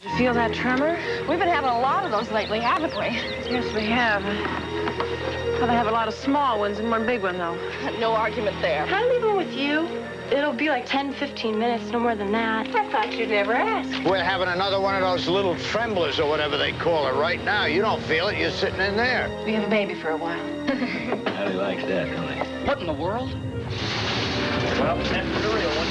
Did you feel that tremor? We've been having a lot of those lately, haven't we? Yes, we have. Well, they have a lot of small ones and one big one, though. No argument there. Can I leave him with you? It'll be like 10, 15 minutes, no more than that. I thought you'd never ask. We're having another one of those little tremblers or whatever they call it right now. You don't feel it. You're sitting in there. We have a baby for a while. How he likes that, don't he? What in the world? Well, that's the real one.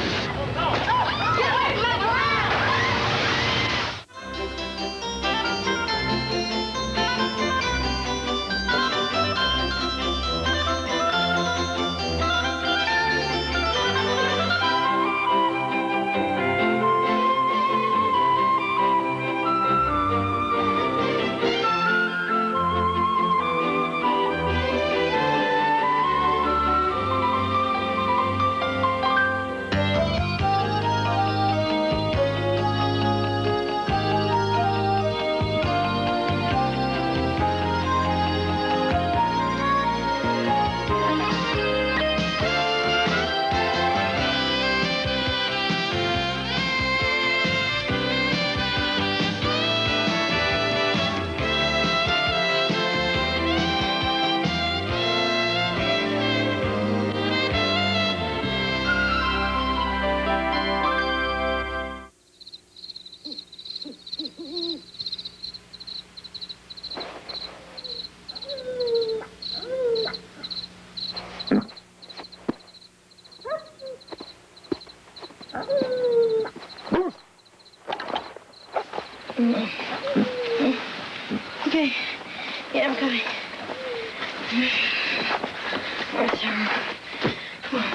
Okay. Yeah, I'm coming. Where's her? Come on.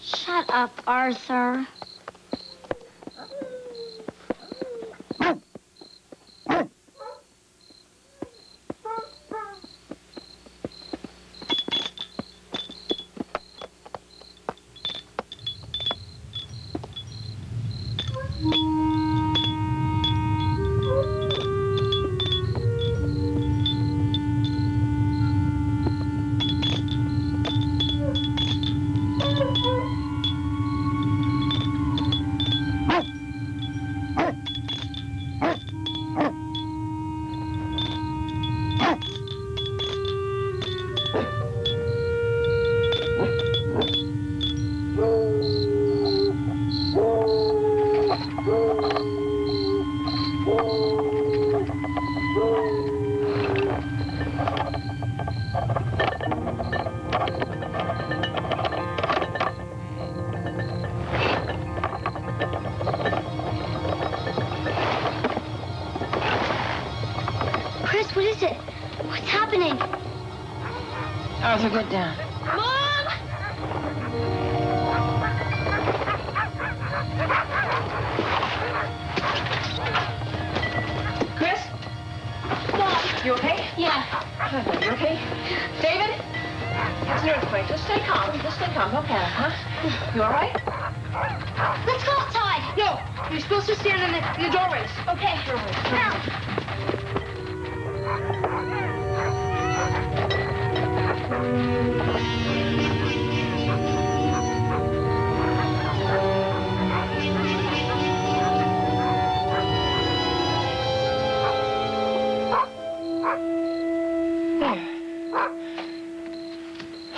Shut up, Arthur. Chris, what is it? What's happening? Arthur, get down. Mom! Chris? Mom! You okay? Yeah. You okay? David? It's an earthquake. Just stay calm. Just stay calm. Don't panic, huh? You all right? Let's go outside. No. You're supposed to stand in the doorways. Okay. Now.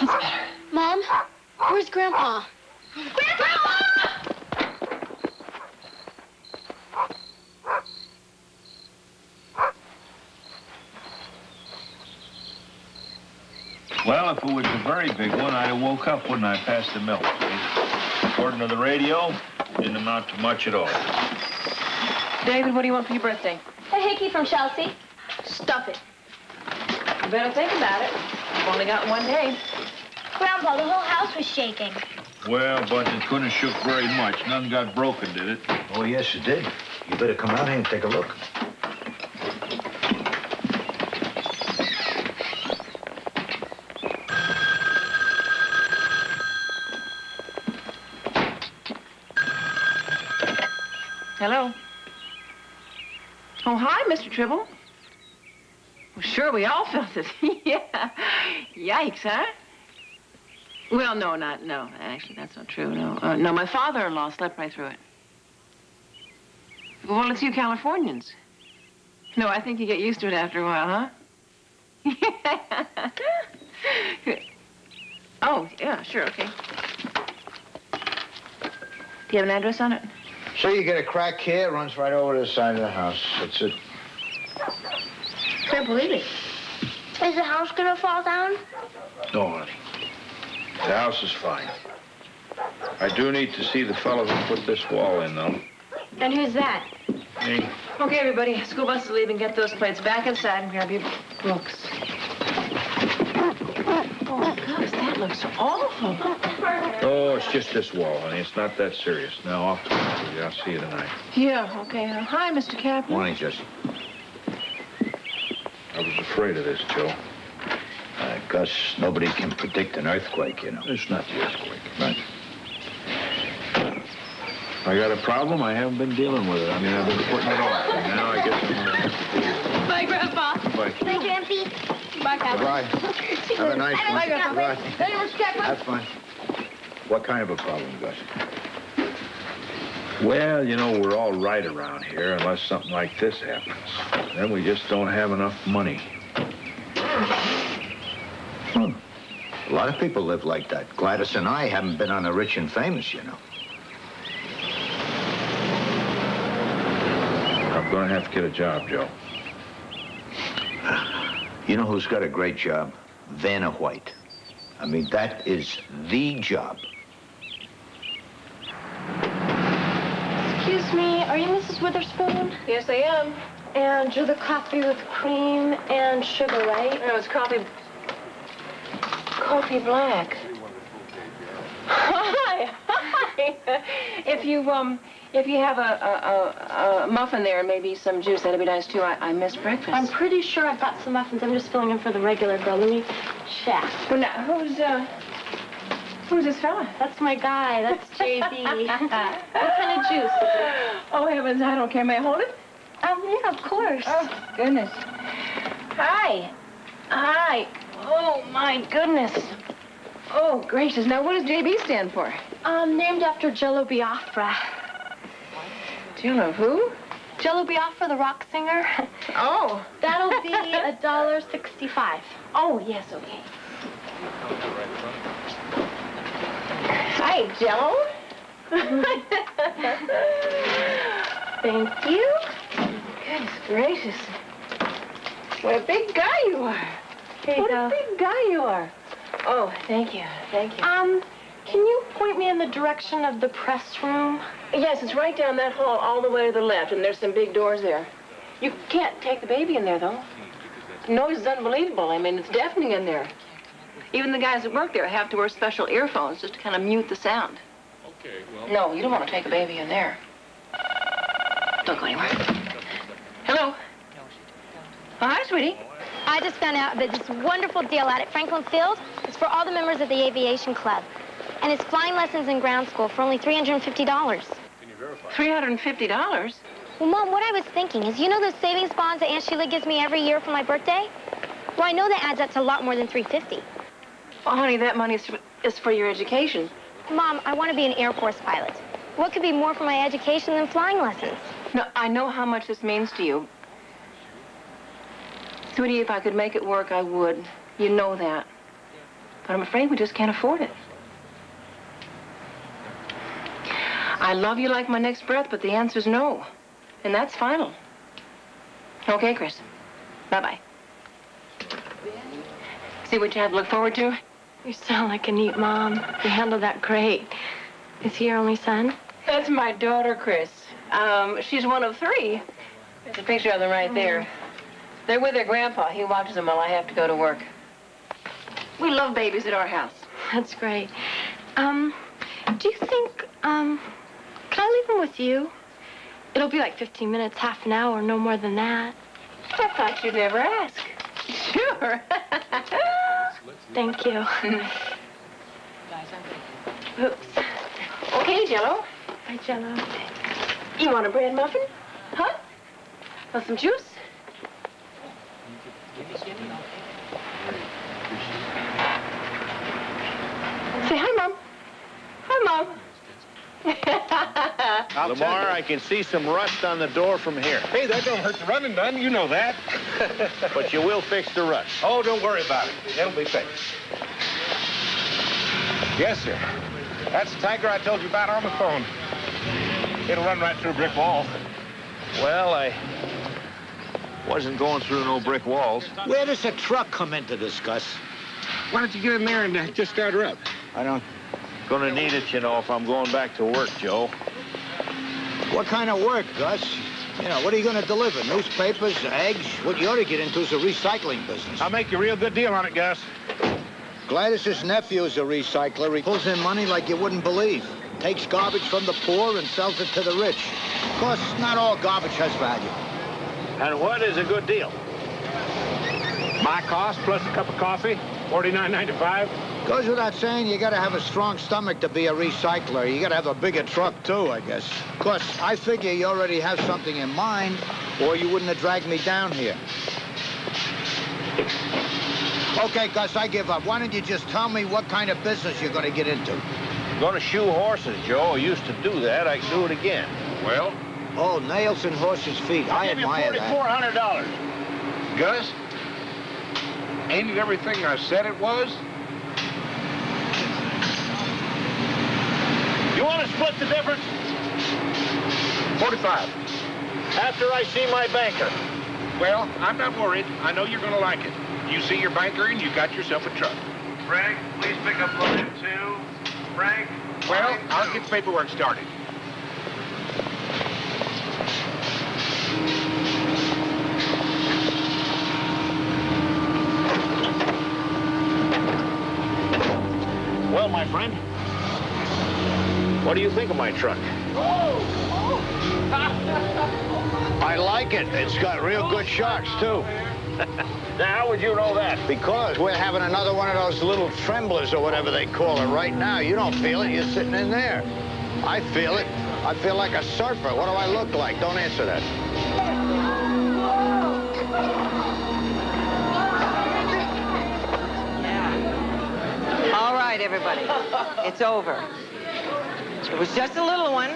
That's better. Mom, where's Grandpa? Grandpa! Well, if it was a very big one, I'd have woke up, wouldn't I, past the milk? According to the radio, didn't amount to much at all. David, what do you want for your birthday? A hickey from Chelsea. Stuff it. You better think about it. You've only got one day. Grandpa, the whole house was shaking. Well, but it couldn't have shook very much. None got broken, did it? Oh, yes, it did. You better come out here and take a look. Hello? Oh, hi, Mr. Tribble. Well, sure, we all felt it. Yeah. Yikes, huh? Well, no. Actually, that's not true, no. No, my father-in-law slept right through it. Well, it's you Californians. No, I think you get used to it after a while, huh? Oh, yeah, sure, okay. Do you have an address on it? So you get a crack here, it runs right over to the side of the house. That's it. Can't believe it. Is the house gonna fall down? No, honey. The house is fine. I do need to see the fellow who put this wall in, though. And who's that? Me. Okay, everybody, school bus is leaving. Get those plates back inside and grab your books. Oh, gosh, that looks awful. Oh, it's just this wall, honey. It's not that serious. Now, off to you. I'll see you tonight. Yeah, okay. Hi, Mr. Kaplan. Morning, Jesse. I was afraid of this, Joe. Gus, nobody can predict an earthquake, you know. It's not the earthquake. Right. If I got a problem, I haven't been dealing with it. I mean, I've been putting it off. And now I guess I'm going to have to deal with it. Bye, Grandpa. Bye. Bye, Grampy. Bye, Captain. Goodbye. Have a nice one. Bye, Grandpa. Goodbye. Bye, Mr. Kaplan. Have fun. What kind of a problem, Gus? Well, you know, we're all right around here unless something like this happens. Then we just don't have enough money. A lot of people live like that. Gladys and I haven't been on the rich and famous, you know. I'm going to have to get a job, Joe. You know who's got a great job? Vanna White. I mean, that is the job. Excuse me, are you Mrs. Witherspoon? Yes, I am. And you're the coffee with cream and sugar, right? No, it's coffee black. Hi. If you have a muffin there and maybe some juice, that'd be nice too. I missed breakfast. I'm pretty sure I've got some muffins. I'm just filling in for the regular girl. Let me check. Well, now, who's this fella? That's my guy. That's JB. What kind of juice is it? Oh, heavens, I don't care. May I hold it? Yeah, of course. Oh, goodness. Hi. Oh, my goodness. Oh, gracious. Now, what does JB stand for? Named after Jello Biafra. Jello who? Jello Biafra, the rock singer. Oh. That'll be $1.65. Oh, yes, okay. Hi, Jello. Thank you. Goodness gracious. What a big guy you are. Here you What go. a big guy you are. Oh, thank you. Thank you. Can you point me in the direction of the press room? Yes, it's right down that hall all the way to the left, and there's some big doors there. You can't take the baby in there, though. The noise is unbelievable. I mean, it's deafening in there. Even the guys that work there have to wear special earphones just to kind of mute the sound. Okay, well... No, you don't want to take a baby in there. Don't go anywhere. Hello. Oh, hi, sweetie. I just found out that this wonderful deal out at Franklin Field is for all the members of the aviation club. And it's flying lessons in ground school for only $350. $350? Well, Mom, what I was thinking is, you know those savings bonds that Aunt Sheila gives me every year for my birthday? Well, I know that adds up to a lot more than $350. Well, honey, that money is for your education. Mom, I want to be an Air Force pilot. What could be more for my education than flying lessons? No, I know how much this means to you. Sweetie, if I could make it work, I would. You know that. But I'm afraid we just can't afford it. I love you like my next breath, but the answer's no. And that's final. Okay, Chris. Bye-bye. See what you have to look forward to? You sound like a neat mom. You handled that great. Is he your only son? That's my daughter, Chris. She's one of 3. There's a picture of them right there. They're with their grandpa. He watches them while I have to go to work. We love babies at our house. That's great. Do you think, can I leave him with you? It'll be like 15 minutes, half an hour, no more than that. I thought you'd never ask. Sure. Thank you. Oops. Okay, Jello. Bye, Jello. You want a bread muffin? Huh? Want some juice? Say hi, Mom. Hi, Mom. Lamar, I can see some rust on the door from here. Hey, that don't hurt the running none. You know that. But you will fix the rust. Oh, don't worry about it. It'll be fixed. Yes, sir. That's the Tiger I told you about on the phone. It'll run right through a brick wall. Well, I wasn't going through no brick walls. Where does a truck come into this, Gus? Why don't you get in there and just start her up? I don't... Gonna need it, you know, if I'm going back to work, Joe. What kind of work, Gus? You know, what are you gonna deliver? Newspapers, eggs? What you ought to get into is a recycling business. I'll make you a real good deal on it, Gus. Gladys's nephew's a recycler. He pulls in money like you wouldn't believe. Takes garbage from the poor and sells it to the rich. Of course, not all garbage has value. And what is a good deal? My cost plus a cup of coffee, $49.95. Goes without saying, you gotta have a strong stomach to be a recycler. You gotta have a bigger truck, too, I guess. Of course, I figure you already have something in mind, or you wouldn't have dragged me down here. Okay, Gus, I give up. Why don't you just tell me what kind of business you're gonna get into? Gonna shoe horses, Joe. I used to do that. I can do it again. Well? Oh, nails in horses' feet. I admire that. $4,400. Gus? Ain't it everything I said it was? You want to split the difference? 45. After I see my banker. Well, I'm not worried. I know you're gonna like it. You see your banker and you got yourself a truck. Frank, please pick up line 2. Frank? Well, I'll get the paperwork started. Well, my friend, what do you think of my truck? I like it. It's got real good shocks, too. Now, how would you know that? Because we're having another one of those little tremblers or whatever they call it right now. You don't feel it. You're sitting in there. I feel it. I feel like a surfer. What do I look like? Don't answer that. All right, everybody. It's over. It was just a little one.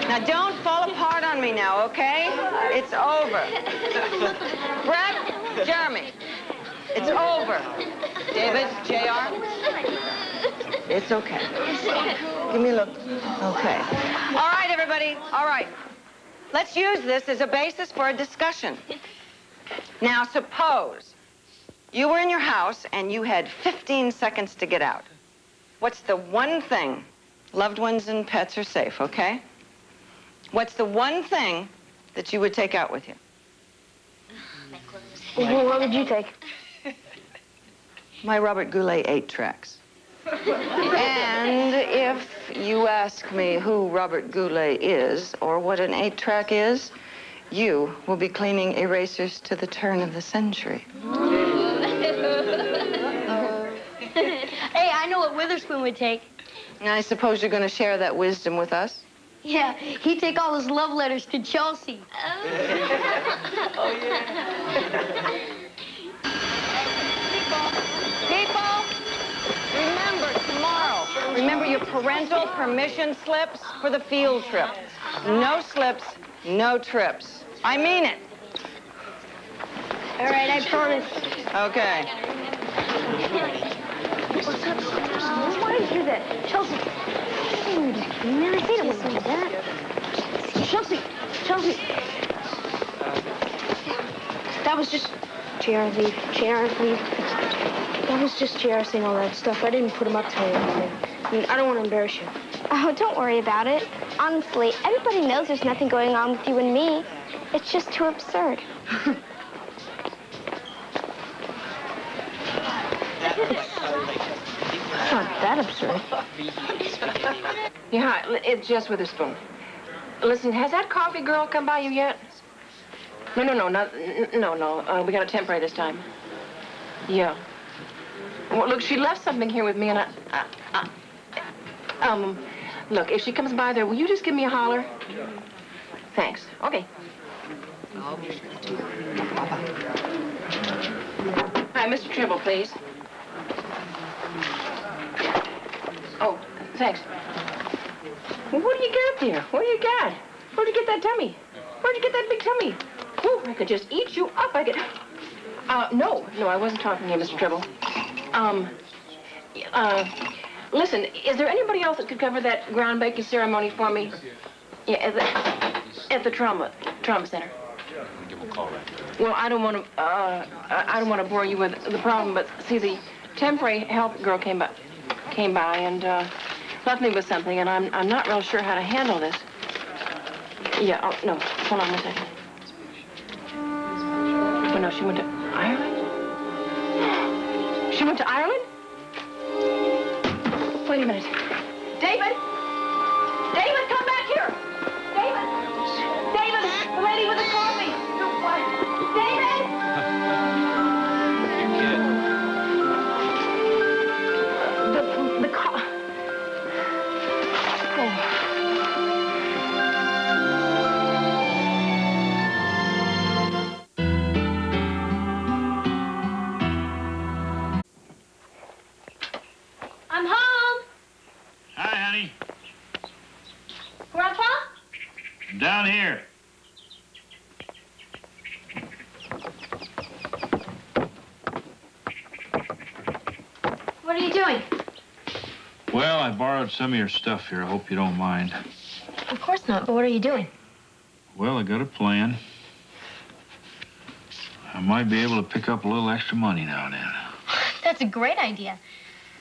Now, don't fall apart on me now, okay? It's over. Brett, Jeremy, it's over. David, JR, it's okay. Give me a look. Okay. All right, everybody. All right. Let's use this as a basis for a discussion. Now, suppose you were in your house and you had 15 seconds to get out. What's the one thing? Loved ones and pets are safe, okay? What's the one thing that you would take out with you? Well, what would you take? My Robert Goulet 8-tracks. And if you ask me who Robert Goulet is or what an 8-track is, you will be cleaning erasers to the turn of the century. Hey, I know what Witherspoon would take. I suppose you're going to share that wisdom with us? Yeah, he'd take all his love letters to Chelsea. Oh, yeah. People, remember tomorrow. Remember your parental permission slips for the field trip. No slips, no trips. I mean it. All right, I promise. Okay. Why did you do that? Chelsea. Man, I hate it when you do that. Chelsea. Chelsea. That was just... JR, leave. JR, leave. That was just JR saying all that stuff. I didn't put him up to anything. I mean, I don't want to embarrass you. Oh, don't worry about it. Honestly, everybody knows there's nothing going on with you and me. It's just too absurd. It's not that absurd. Yeah, hi, it's Jess Witherspoon. Listen, has that coffee girl come by you yet? No. We got a temporary this time. Yeah. Well, look, she left something here with me, and Look, if she comes by there, will you just give me a holler? Thanks. Okay. All right, Mr. Tribble, please. Oh, thanks. Well, what do you got there? What do you got? Where'd you get that tummy? Where'd you get that big tummy? Whew, I could just eat you up. I could... No, I wasn't talking to you, Mr. Tribble. Listen, is there anybody else that could cover that groundbreaking ceremony for me? Yeah, at the trauma center. Give him a call right there. Well, I don't want to bore you with the problem, but see, the temporary health girl came by and left me with something, and I'm not real sure how to handle this. Yeah. Oh no. Hold on 1 second. Oh no, she went to Ireland. She went to Ireland? Wait a minute. David! David, come back here! David! David! The lady with the coffee! David! The car... Oh. I'm home. Hi, honey. Grandpa? Down here. What are you doing? Well, I borrowed some of your stuff here. I hope you don't mind. Of course not, but what are you doing? Well, I got a plan. I might be able to pick up a little extra money now and then. That's a great idea.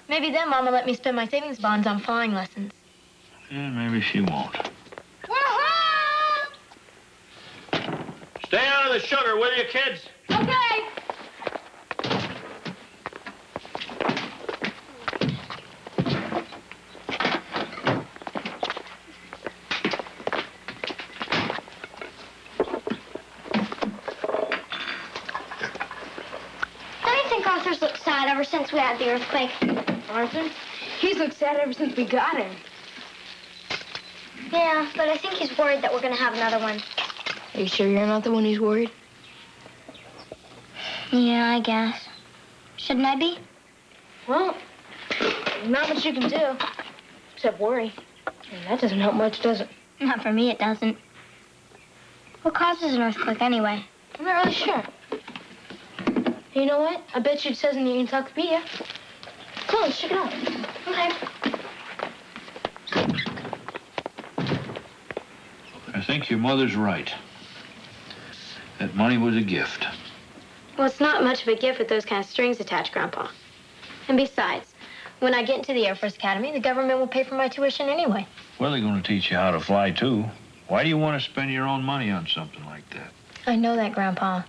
Maybe then Mom will let me spend my savings bonds on flying lessons. Yeah, maybe she won't. We're home! Stay out of the sugar, will you, kids? Okay. Don't you think Arthur's looked sad ever since we had the earthquake? Arthur? He's looked sad ever since we got him. Yeah, but I think he's worried that we're going to have another one. Are you sure you're not the one who's worried? Yeah, I guess. Shouldn't I be? Well, not much you can do, except worry. And that doesn't help much, does it? Not for me, it doesn't. What causes an earthquake anyway? I'm not really sure. You know what? I bet you it says in the encyclopedia. Come on, let's check it out. Okay. I think your mother's right. That money was a gift. Well, it's not much of a gift with those kind of strings attached, Grandpa. And besides, when I get into the Air Force Academy, the government will pay for my tuition anyway. Well, they're going to teach you how to fly, too. Why do you want to spend your own money on something like that? I know that, Grandpa.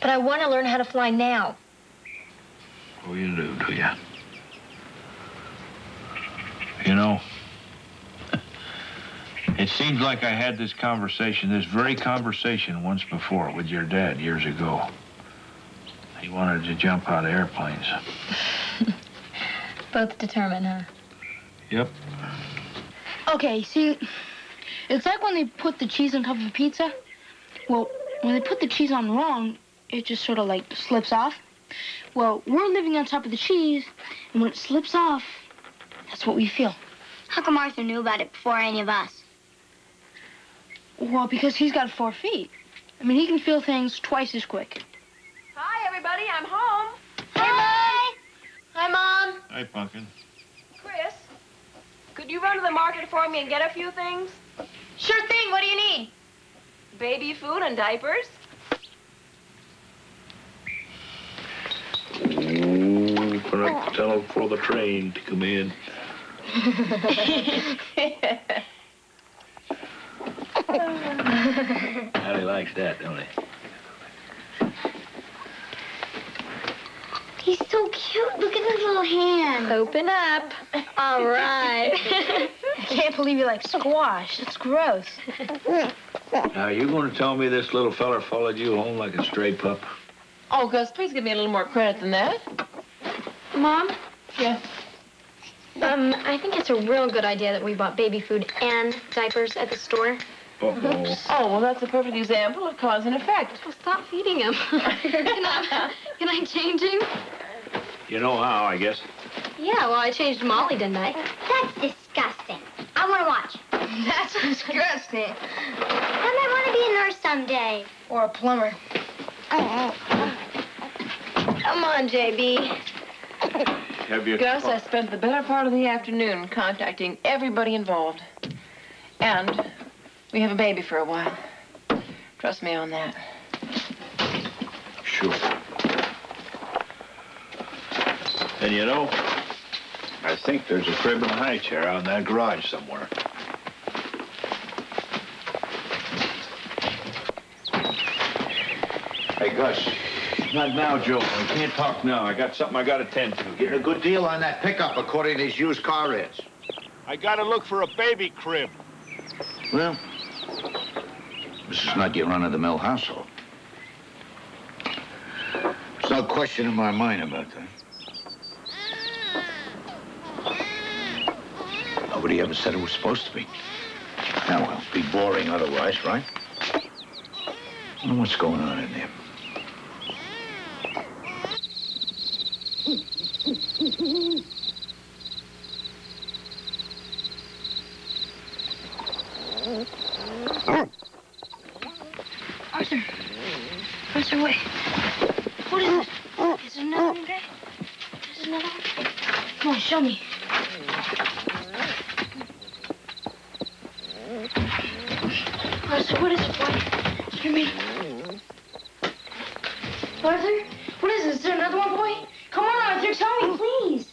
But I want to learn how to fly now. Oh, you do you? You know, it seems like I had this very conversation once before with your dad years ago. He wanted to jump out of airplanes. Both determined, huh? Yep. Okay, see, it's like when they put the cheese on top of a pizza. Well, when they put the cheese on wrong, it just sort of like slips off. Well, we're living on top of the cheese, and when it slips off, that's what we feel. How come Arthur knew about it before any of us? Well, because he's got 4 feet. I mean, he can feel things twice as quick. Hi, everybody. I'm home. Hi! Hi, Mom. Hi, Pumpkin. Chris, could you run to the market for me and get a few things? Sure thing. What do you need? Baby food and diapers. Ooh, tell them for the train to come in. Hattie likes that, don't he? He's so cute. Look at his little hand. Open up. All right. I can't believe you like squash. That's gross. Now, you going to tell me this little feller followed you home like a stray pup? Oh, Gus, please give me a little more credit than that. Mom? Yeah. I think it's a real good idea that we bought baby food and diapers at the store. Uh-oh. Oh, well, that's a perfect example of cause and effect. Well, stop feeding him. Can I change him? You know how, I guess. Yeah, well, I changed Molly, didn't I? That's disgusting. I want to watch. That's disgusting. I might want to be a nurse someday. Or a plumber. Come on, JB. Have you... Gus, I spent the better part of the afternoon contacting everybody involved. And we have a baby for a while. Trust me on that. Sure. And you know, I think there's a crib and a high chair out in that garage somewhere. Hey, Gus. Not now, Joe. I can't talk now. I got something I got to tend to Getting here. a good deal on that pickup, according to these used car ads. I gotta look for a baby crib. Well, this is not your run-of-the-mill household. There's no question in my mind about that. Nobody ever said it was supposed to be. Now, well, it'd be boring otherwise, right? I wonder what's going on in there. Arthur. Arthur, wait. What is it? Is it another one, Dad? Is it another one? Come on, show me. Arthur, what is it, boy? Show me. Arthur? What is it? Is there another one, boy? Come on, Arthur, tell me, please.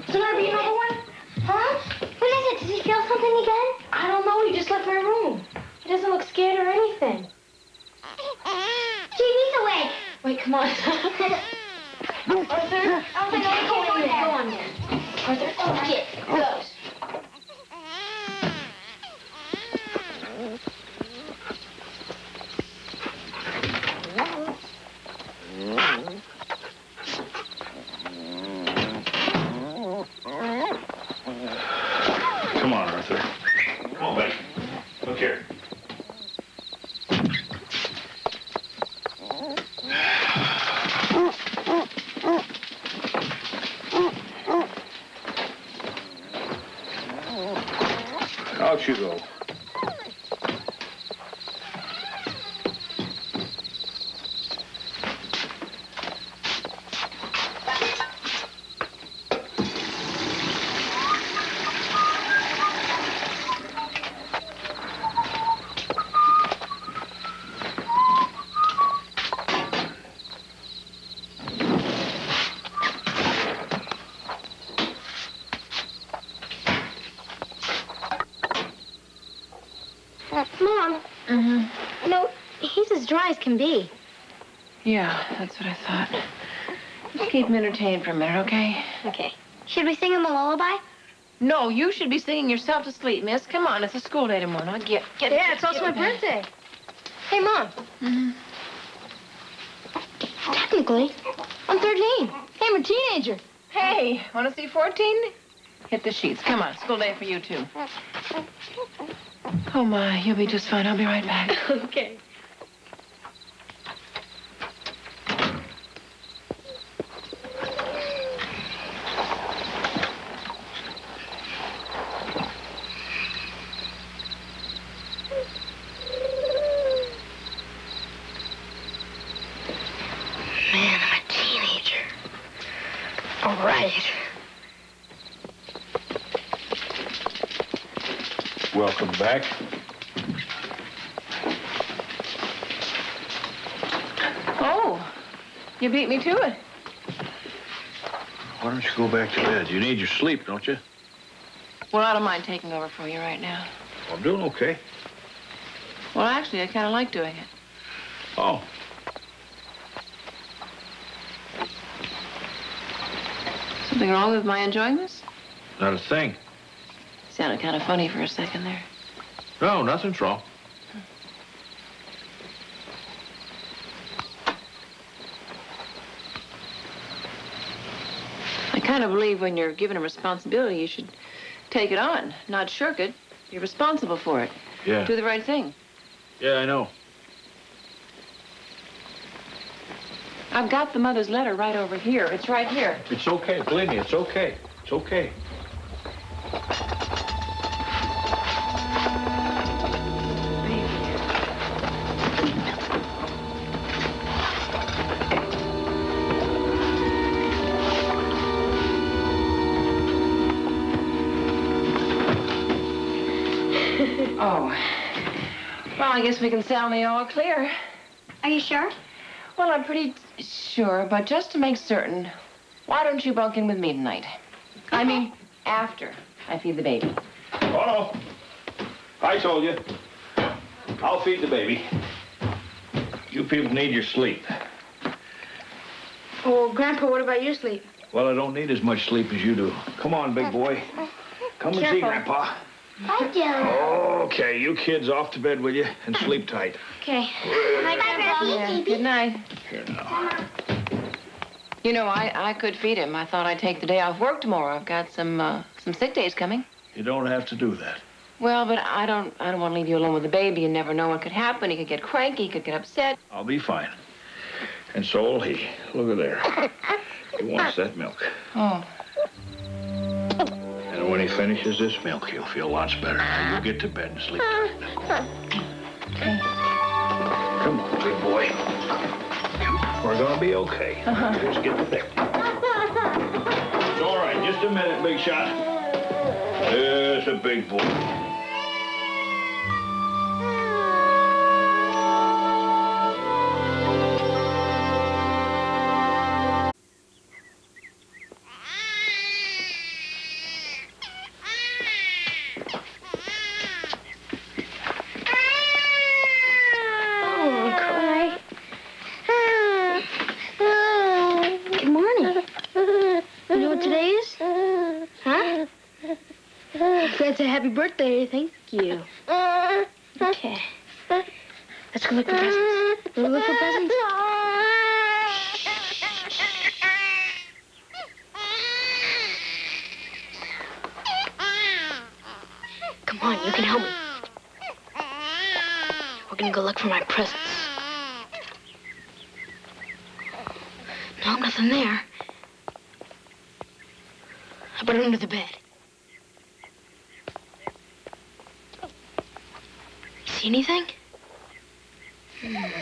Is there gonna be another one? Huh? What is it? Does he feel something again? I don't know. He just left my room. He doesn't look scared or anything. JB's awake. Wait, come on. Arthur? Arthur, no, go in there. Go on there. Arthur, get those. Come on, Arthur. Come on, buddy. Look here. Out you go. Mom. No, he's as dry as can be. Yeah, that's what I thought. Just keep him entertained for a minute, okay? Okay. Should we sing him a lullaby? No, you should be singing yourself to sleep, miss. Come on, it's a school day tomorrow. Now get. Yeah, it's also my birthday. Hey, Mom. Technically, I'm 13. Hey, I'm a teenager. Hey, want to see 14? Hit the sheets. Come on, school day for you, too. Oh, my, you'll be just fine. I'll be right back. Okay. Man, I'm a teenager. All right. Welcome back. Oh, you beat me to it. Why don't you go back to bed? You need your sleep, don't you? Well, I don't mind taking over for you right now. Well, I'm doing okay. Well, actually, I kind of like doing it. Oh. Something wrong with my enjoying this? Not a thing. Sounded kind of funny for a second there. No, nothing's wrong. I kind of believe when you're given a responsibility, you should take it on, not shirk it. You're responsible for it. Yeah. Do the right thing. Yeah, I know. I've got the mother's letter right over here. It's right here. It's okay. Believe me, it's okay. It's okay. Oh. Well, I guess we can sound the all clear. Are you sure? Well, I'm pretty sure, but just to make certain, why don't you bunk in with me tonight? I mean, after I feed the baby. Oh, no. I told you. I'll feed the baby. You people need your sleep. Oh, Grandpa, what about your sleep? Well, I don't need as much sleep as you do. Come on, big boy. Come and see Grandpa. I do. Okay, you kids off to bed with you and sleep tight. Okay. Bye, Grandpa. Yeah, good night. Here now. You know, I could feed him. I thought I'd take the day off work tomorrow. I've got some sick days coming. You don't have to do that. Well, but I don't want to leave you alone with the baby. You never know what could happen. He could get cranky. He could get upset. I'll be fine. And so will he. Look at there. He wants that milk. Oh. And when he finishes this milk, he'll feel lots better. Now you get to bed and sleep tight. Now, Okay. come on, big boy. We're gonna be okay. Just get to bed. It's all right. Just a minute, big shot. There's a big boy. Good morning. You know what today is? Huh? Glad to happy birthday. Thank you. Okay. Let's go look for presents. Will we look for presents? Come on, you can help me. We're gonna go look for my presents. No, nothing there. I put it under the bed. See anything? I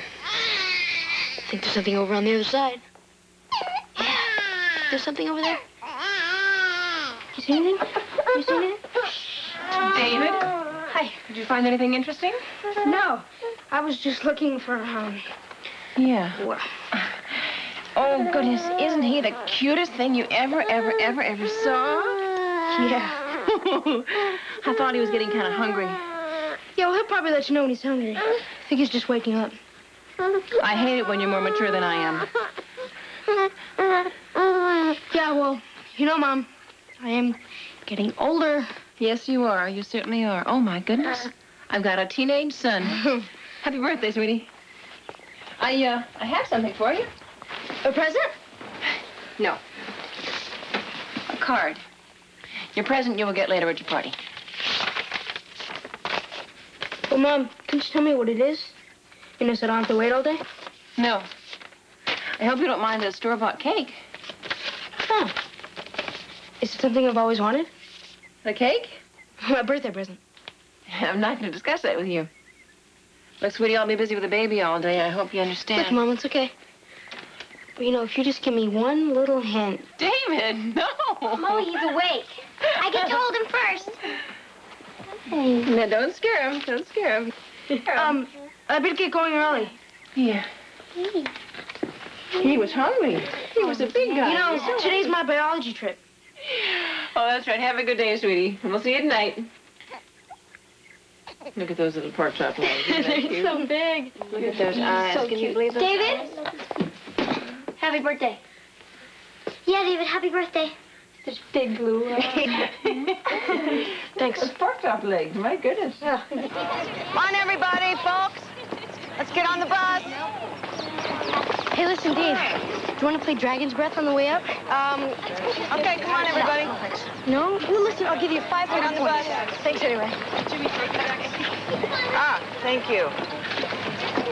think there's something over on the other side. Yeah, there's something over there. You see anything? You see anything? David? Hi. Did you find anything interesting? No, I was just looking for, Yeah. Well, Oh, goodness. Isn't he the cutest thing you ever saw? yeah. I thought he was getting kind of hungry. Yeah, well, he'll probably let you know when he's hungry. I think he's just waking up. I hate it when you're more mature than I am. Yeah, well, you know, Mom, I am getting older. Yes, you are. You certainly are. Oh, my goodness. I've got a teenage son. Happy birthday, sweetie. I have something for you. A present? No. A card. Your present you will get later at your party. Well, Mom, can you tell me what it is? You know, so I don't have to wait all day? No. I hope you don't mind the store-bought cake. Oh. Is it something I've always wanted? The cake? My birthday present. I'm not going to discuss that with you. Look, sweetie, I'll be busy with the baby all day. I hope you understand. Look, Mom, it's okay. But, you know, if you just give me one little hint. David, no! Mo, he's awake. I get to hold him first. Now, don't scare him. Don't scare him. I better get going early. Yeah. He was hungry. He was a big guy. You know, today's my biology trip. Oh, that's right. Have a good day, sweetie. And we'll see you tonight. Look at those little pork chop legs. They're so big. Look at those eyes. So Can you cute. believe those David? eyes? Happy birthday. Yeah, David, happy birthday. Such big blue eyes. Thanks. Those pork chop legs. My goodness. Come on, everybody, folks. Let's get on the bus. Hey, listen, Dave. you want to play Dragon's Breath on the way up? Okay, come on, everybody. No? Well, listen, I'll give you 5 Get on the bus. Thanks anyway. Ah, thank you.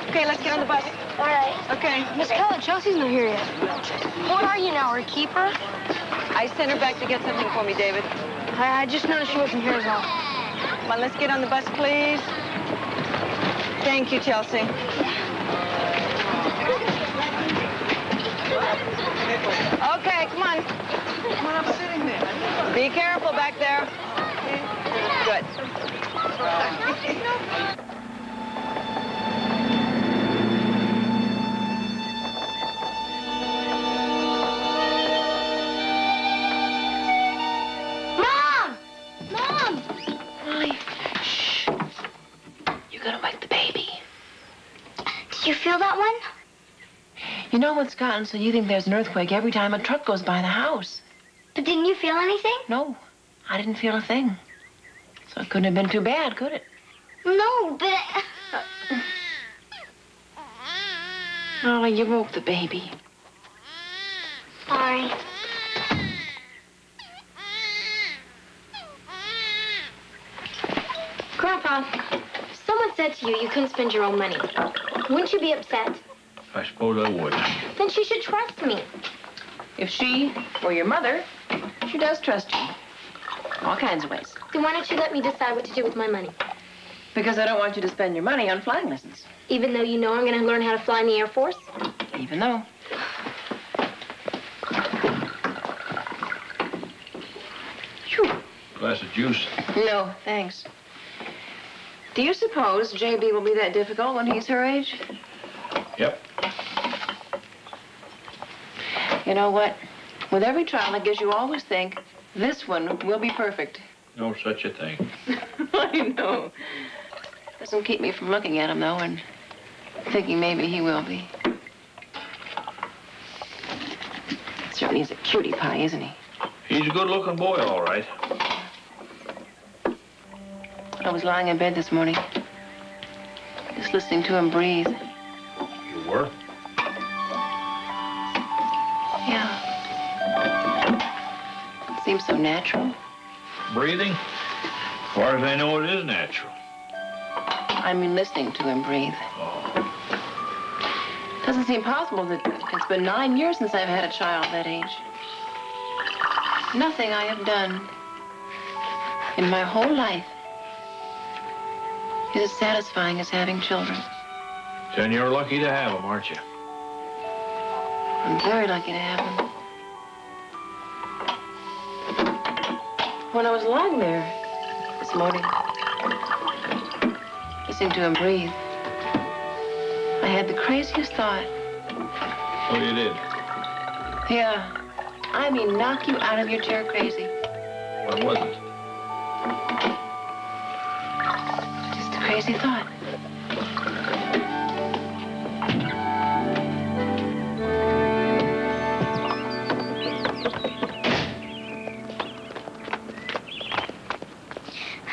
Okay, let's get on the bus. All right. Okay. Miss Keller, Chelsea's not here yet. What are you now, her keeper? I sent her back to get something for me, David. I just noticed she wasn't here as well. Come on, let's get on the bus, please. Thank you, Chelsea. Okay, come on. When I'm sitting there. Be careful back there. Good. Mom! Mom! Molly, shh. You're gonna wake the baby. Did you feel that one? You know what's gotten so you think there's an earthquake every time a truck goes by the house. But didn't you feel anything? No, I didn't feel a thing. So it couldn't have been too bad, could it? No, but... Molly, you woke the baby. Sorry. Grandpa, someone said to you couldn't spend your own money. Wouldn't you be upset? I suppose I would. Then she should trust me. If she were your mother, she does trust you. All kinds of ways. Then why don't you let me decide what to do with my money? Because I don't want you to spend your money on flying lessons. Even though you know I'm going to learn how to fly in the Air Force? Even though. Phew. Glass of juice. No, thanks. Do you suppose JB will be that difficult when he's her age? Yep. You know what? With every trial, I guess you always think, this one will be perfect. No such a thing. I know. Doesn't keep me from looking at him, though, and thinking maybe he will be. Certainly is a cutie pie, isn't he? He's a good-looking boy, all right. I was lying in bed this morning, just listening to him breathe. You were? Yeah. It seems so natural. Breathing? As far as I know, it is natural. I mean, listening to him breathe. Oh. Doesn't seem possible that it's been 9 years since I've had a child that age. Nothing I have done in my whole life is as satisfying as having children. Then you're lucky to have them, aren't you? I'm very lucky to have them. When I was lying there this morning, listening to him breathe, I had the craziest thought. Oh, you did? Yeah. I mean, knock you out of your chair crazy. What was it? Just a crazy thought.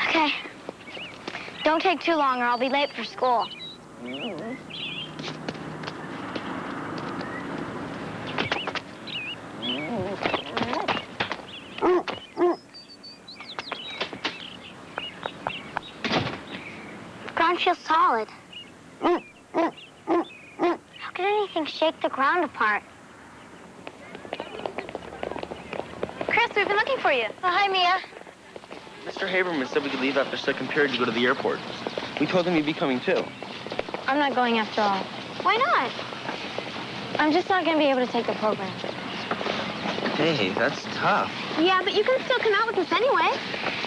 Okay. Don't take too long or I'll be late for school. Ground feels solid. How could anything shake the ground apart? Chris, we've been looking for you. Oh, hi, Mia. Mr. Haberman said we could leave after second period to go to the airport. We told him you'd be coming, too. I'm not going after all. Why not? I'm just not going to be able to take the program. Hey, that's tough. Yeah, but you can still come out with us anyway.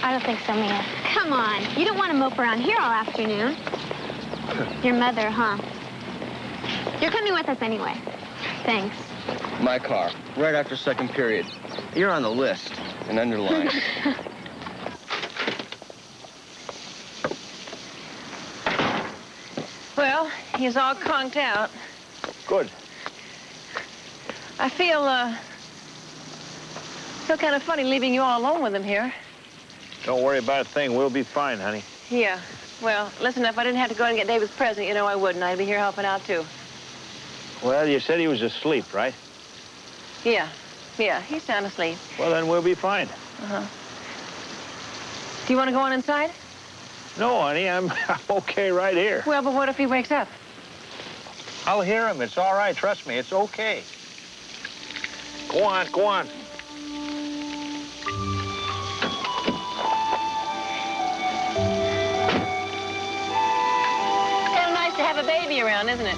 I don't think so, Mia. Come on. You don't want to mope around here all afternoon. Your mother, huh? You're coming with us anyway. Thanks. My car, right after second period. You're on the list and underlined. Well, he's all conked out. Good. I feel kind of funny leaving you all alone with him here. Don't worry about a thing. We'll be fine, honey. Yeah. Well, listen, if I didn't have to go and get David's present, you know I wouldn't. I'd be here helping out, too. Well, you said he was asleep, right? Yeah, he's sound asleep. Well, then we'll be fine. Uh-huh. Do you want to go on inside? No, honey, I'm okay right here. Well, but what if he wakes up? I'll hear him. It's all right. Trust me, it's okay. Go on, go on. Kind of nice to have a baby around, isn't it?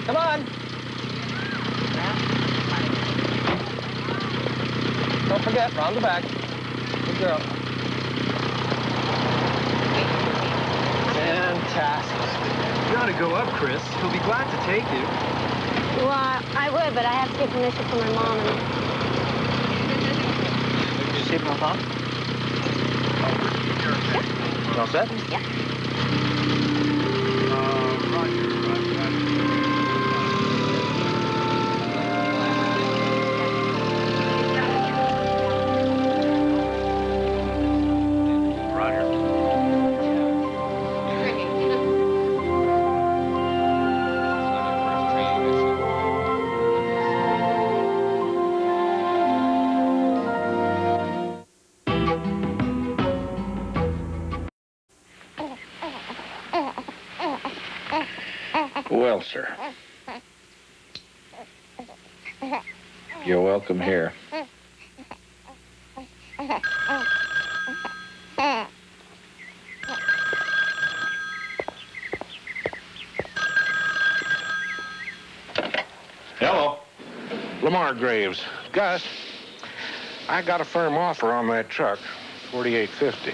Come on. Don't forget, round the back. Good girl. Fantastic. You ought to go up, Chris. He'll be glad to take you. Well, I would, but I have to get permission from my mom. Did you see from my mom? You all set? Yeah. Well, sir. You're welcome here. Hello. Lamar Graves. Gus, I got a firm offer on that truck, $48.50.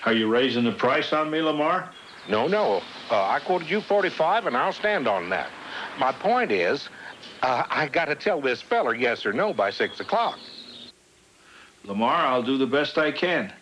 Are you raising the price on me, Lamar? No. I quoted you $45, and I'll stand on that. My point is, I got to tell this feller yes or no by 6 o'clock. Lamar, I'll do the best I can.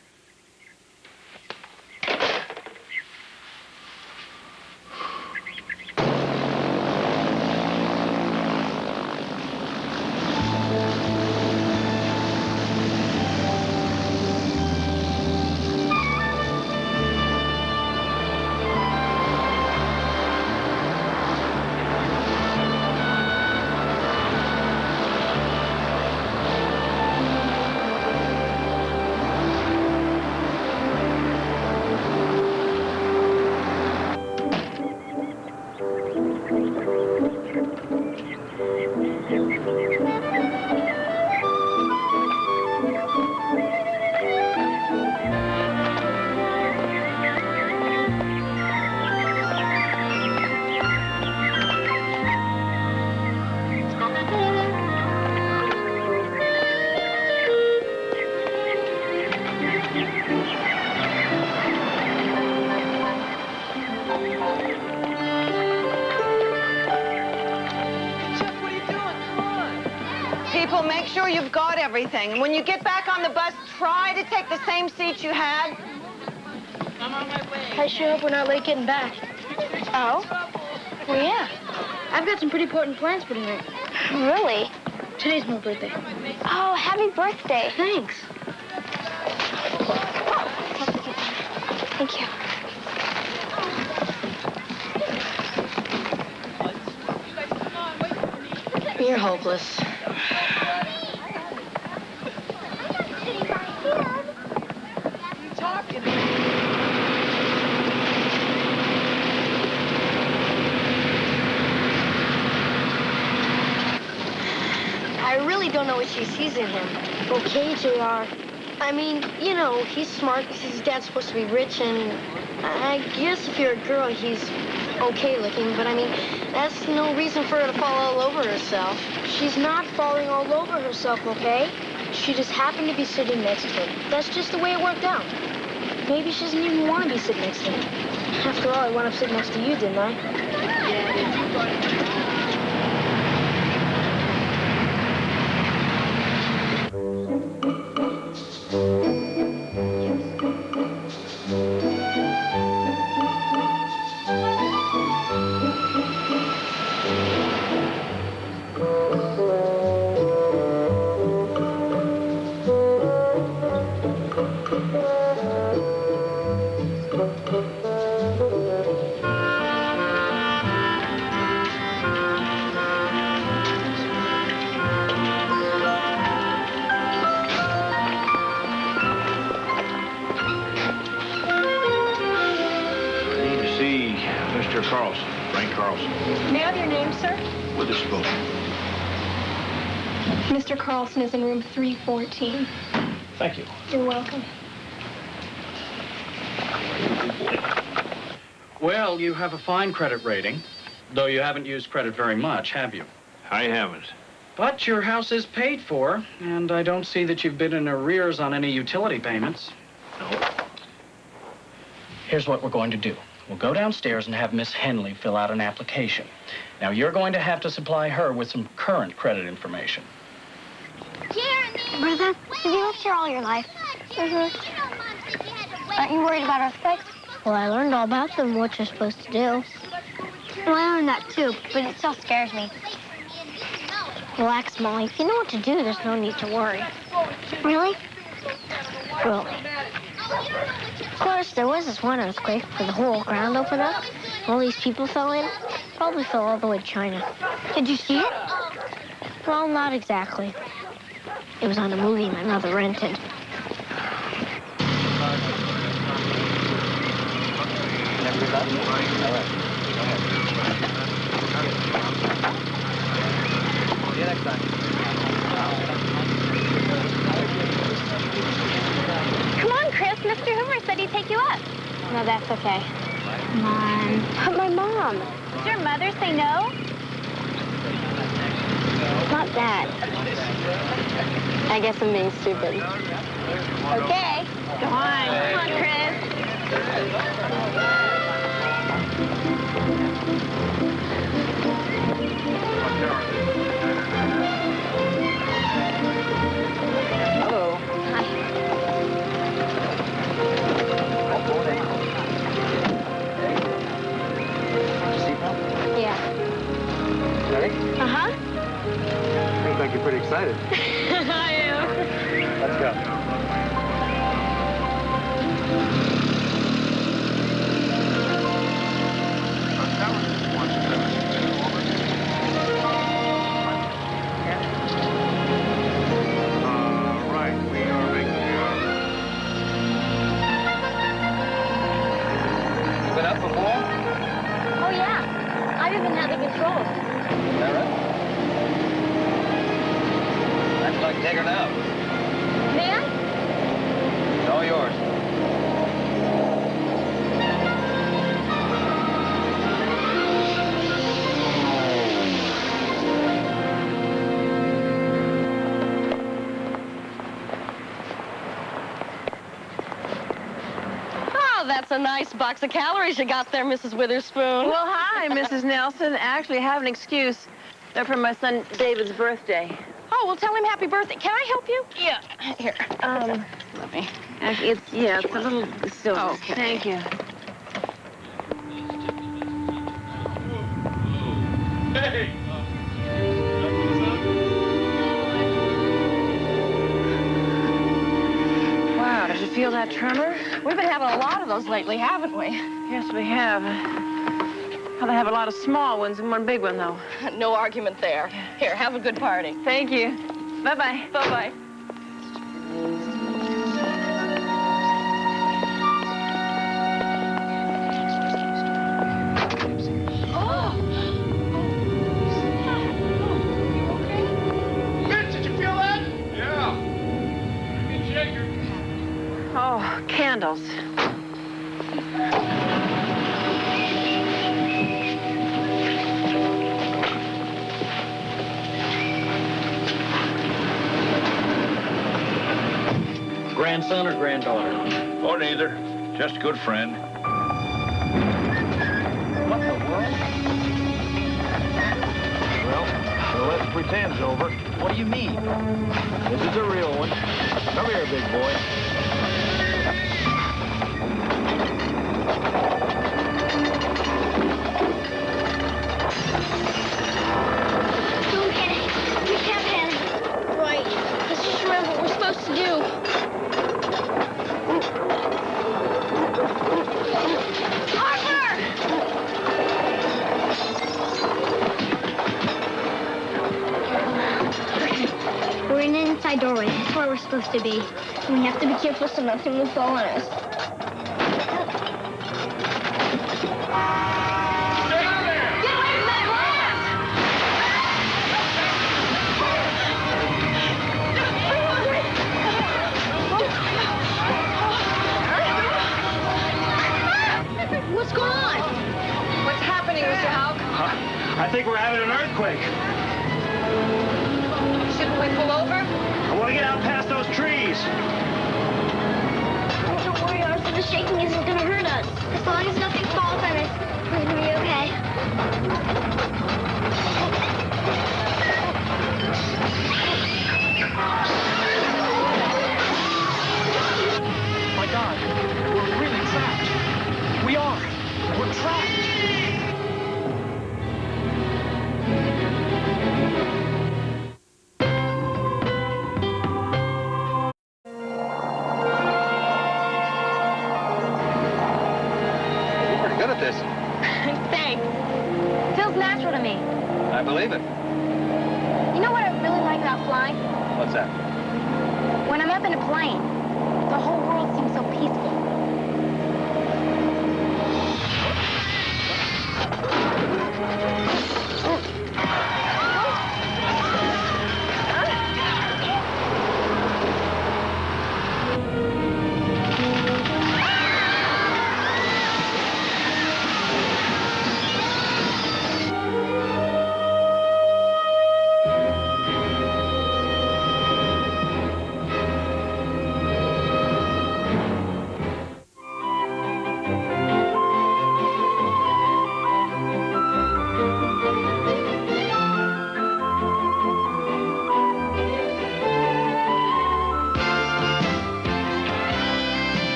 Make sure you've got everything. When you get back on the bus, try to take the same seat you had. I'm on my way. I sure hope we're not late getting back. Oh? Well, yeah. I've got some pretty important plans for tonight. Really? Today's my birthday. Oh, happy birthday. Thanks. Thank you. You're hopeless. I really don't know what she sees in him. Okay, JR. I mean, you know, he's smart because his dad's supposed to be rich, and I guess if you're a girl, he's okay looking, but I mean, that's no reason for her to fall all over herself. She's not falling all over herself, okay? She just happened to be sitting next to him. That's just the way it worked out. Maybe she doesn't even want to be sitting next to him. After all, I wound up sitting next to you, didn't I? Yeah, Mr. Carlson is in room 314. Thank you. You're welcome. Well, you have a fine credit rating, though you haven't used credit very much, have you? I haven't. But your house is paid for, and I don't see that you've been in arrears on any utility payments. No. Here's what we're going to do. We'll go downstairs and have Miss Henley fill out an application. Now, you're going to have to supply her with some current credit information. Brother, have you lived here all your life? Mm-hmm. Aren't you worried about earthquakes? Well, I learned all about them, what you're supposed to do. Well, I learned that too, but it still scares me. Relax, Molly. If you know what to do, there's no need to worry. Really? Really. Of course, there was this one earthquake where the whole ground opened up. All these people fell in. Probably fell all the way to China. Did you see it? Well, not exactly. It was on a movie my mother rented. Come on, Chris. Mr. Hoover said he'd take you up. No, that's okay. Come on. But my mom. Did your mother say no? Not that. I guess I'm being stupid. Okay. Come on. Come on, Chris. Hello. Hi. Yeah. Ready? Uh-huh. Seems like you're pretty excited. I am. Let's go. Been up before? Oh, yeah. I've even had the controls. Is that right? I'd like to take her now. May I? It's all yours. Oh, that's a nice box of calories you got there, Mrs. Witherspoon. Well, hi, Mrs. Nelson. Actually, I have an excuse. They're for my son David's birthday. Oh, well, tell him happy birthday. Can I help you? Yeah. Here. Let me. Actually, it's a little silver. Oh, okay. Thank you. Hey! Wow, did you feel that tremor? We've been having a lot of those lately, haven't we? Yes, we have. Well, they have a lot of small ones and one big one, though. No argument there. Here, have a good party. Thank you. Bye-bye. Bye-bye. Oh, candles. grandson or granddaughter? Or neither. Just a good friend. What the world? Well, so let's pretend's over. What do you mean? This is a real one. Come here, big boy. Don't panic. We can't panic. Right. Let's just remember what we're supposed to do. We're in an inside doorway. That's where we're supposed to be. And we have to be careful so nothing will fall on us. What's going on? What's happening, Mr. Houck? I think we're having an earthquake. Shouldn't we pull over? I want to get out past those trees. Don't worry, Arthur. The shaking isn't going to hurt us. As long as nothing falls on us, we're going to be okay. My God, we're really trapped. We are. We're trapped. Good at this. Thanks. Feels natural to me. I believe it. You know what I really like about flying? What's that? When I'm up in a plane, the whole world seems so peaceful.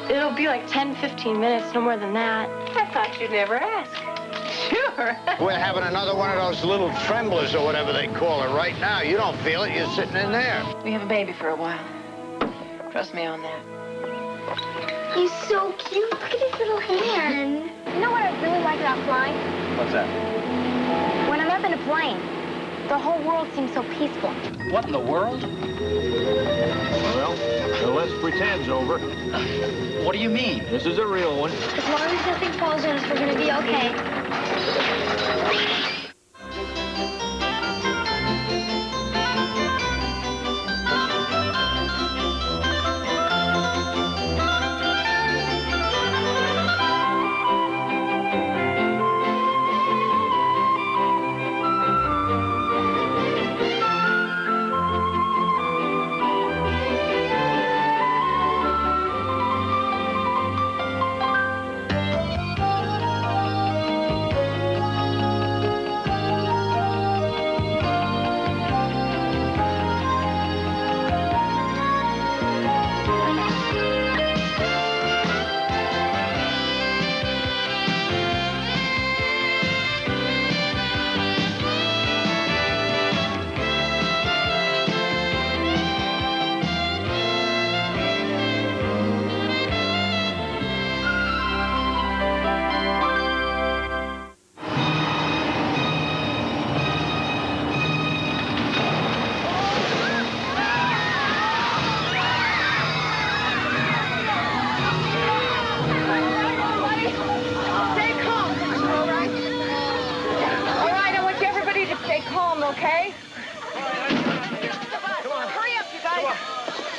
It'll be like 10, 15 minutes, no more than that. I thought you'd never ask. Sure. We're having another one of those little tremblers or whatever they call it right now. You don't feel it. You're sitting in there. We have a baby for a while. Trust me on that. He's so cute. Look at his little hand. You know what I really like about flying? What's that? When I'm up in a plane, the whole world seems so peaceful. What in the world? Well, so let's pretend's over. What do you mean? This is a real one. As long as nothing falls on us, we're going to be okay.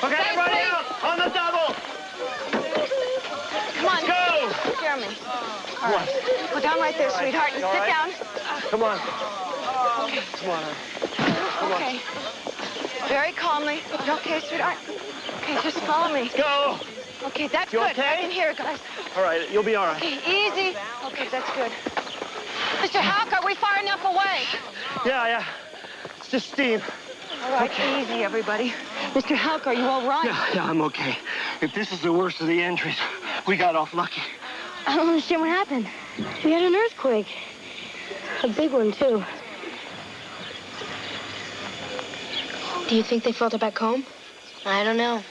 Okay, everybody out! On the double! Come on. Go! Jeremy. All right. Go down right there, sweetheart, and sit down. Come on. Okay. Come on, Come on. Okay. Very calmly. You okay, sweetheart? Okay, just follow me. Go! Okay, that's You good. okay? I can hear it, guys. All right, you'll be all right. Okay, easy. Okay, that's good. Mr. Houck, are we far enough away? Yeah. It's just steam. All right, easy, everybody. Mr. Houck, are you all right? Yeah, I'm okay. If this is the worst of the injuries, we got off lucky. I don't understand what happened. We had an earthquake. A big one, too. Do you think they felt it back home? I don't know.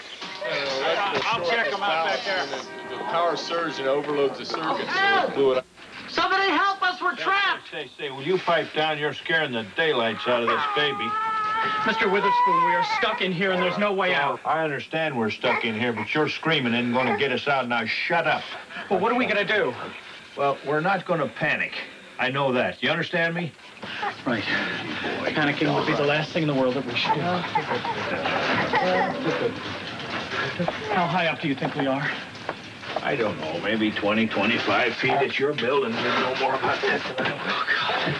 I'll check them out back there. The power surged and overloads the circuit, so it blew it up. Somebody help us, we're trapped! Say, will you pipe down? You're scaring the daylights out of this baby. Mr. Witherspoon, we are stuck in here and there's no way out. I understand we're stuck in here, but your screaming isn't going to get us out. Now, shut up. Well, what are we going to do? Well, we're not going to panic. I know that. You understand me? Right. Panicking would be the last thing in the world that we should do. How high up do you think we are? I don't know, maybe 20, 25 feet. It's your building. You know more about that than I do. Oh, God.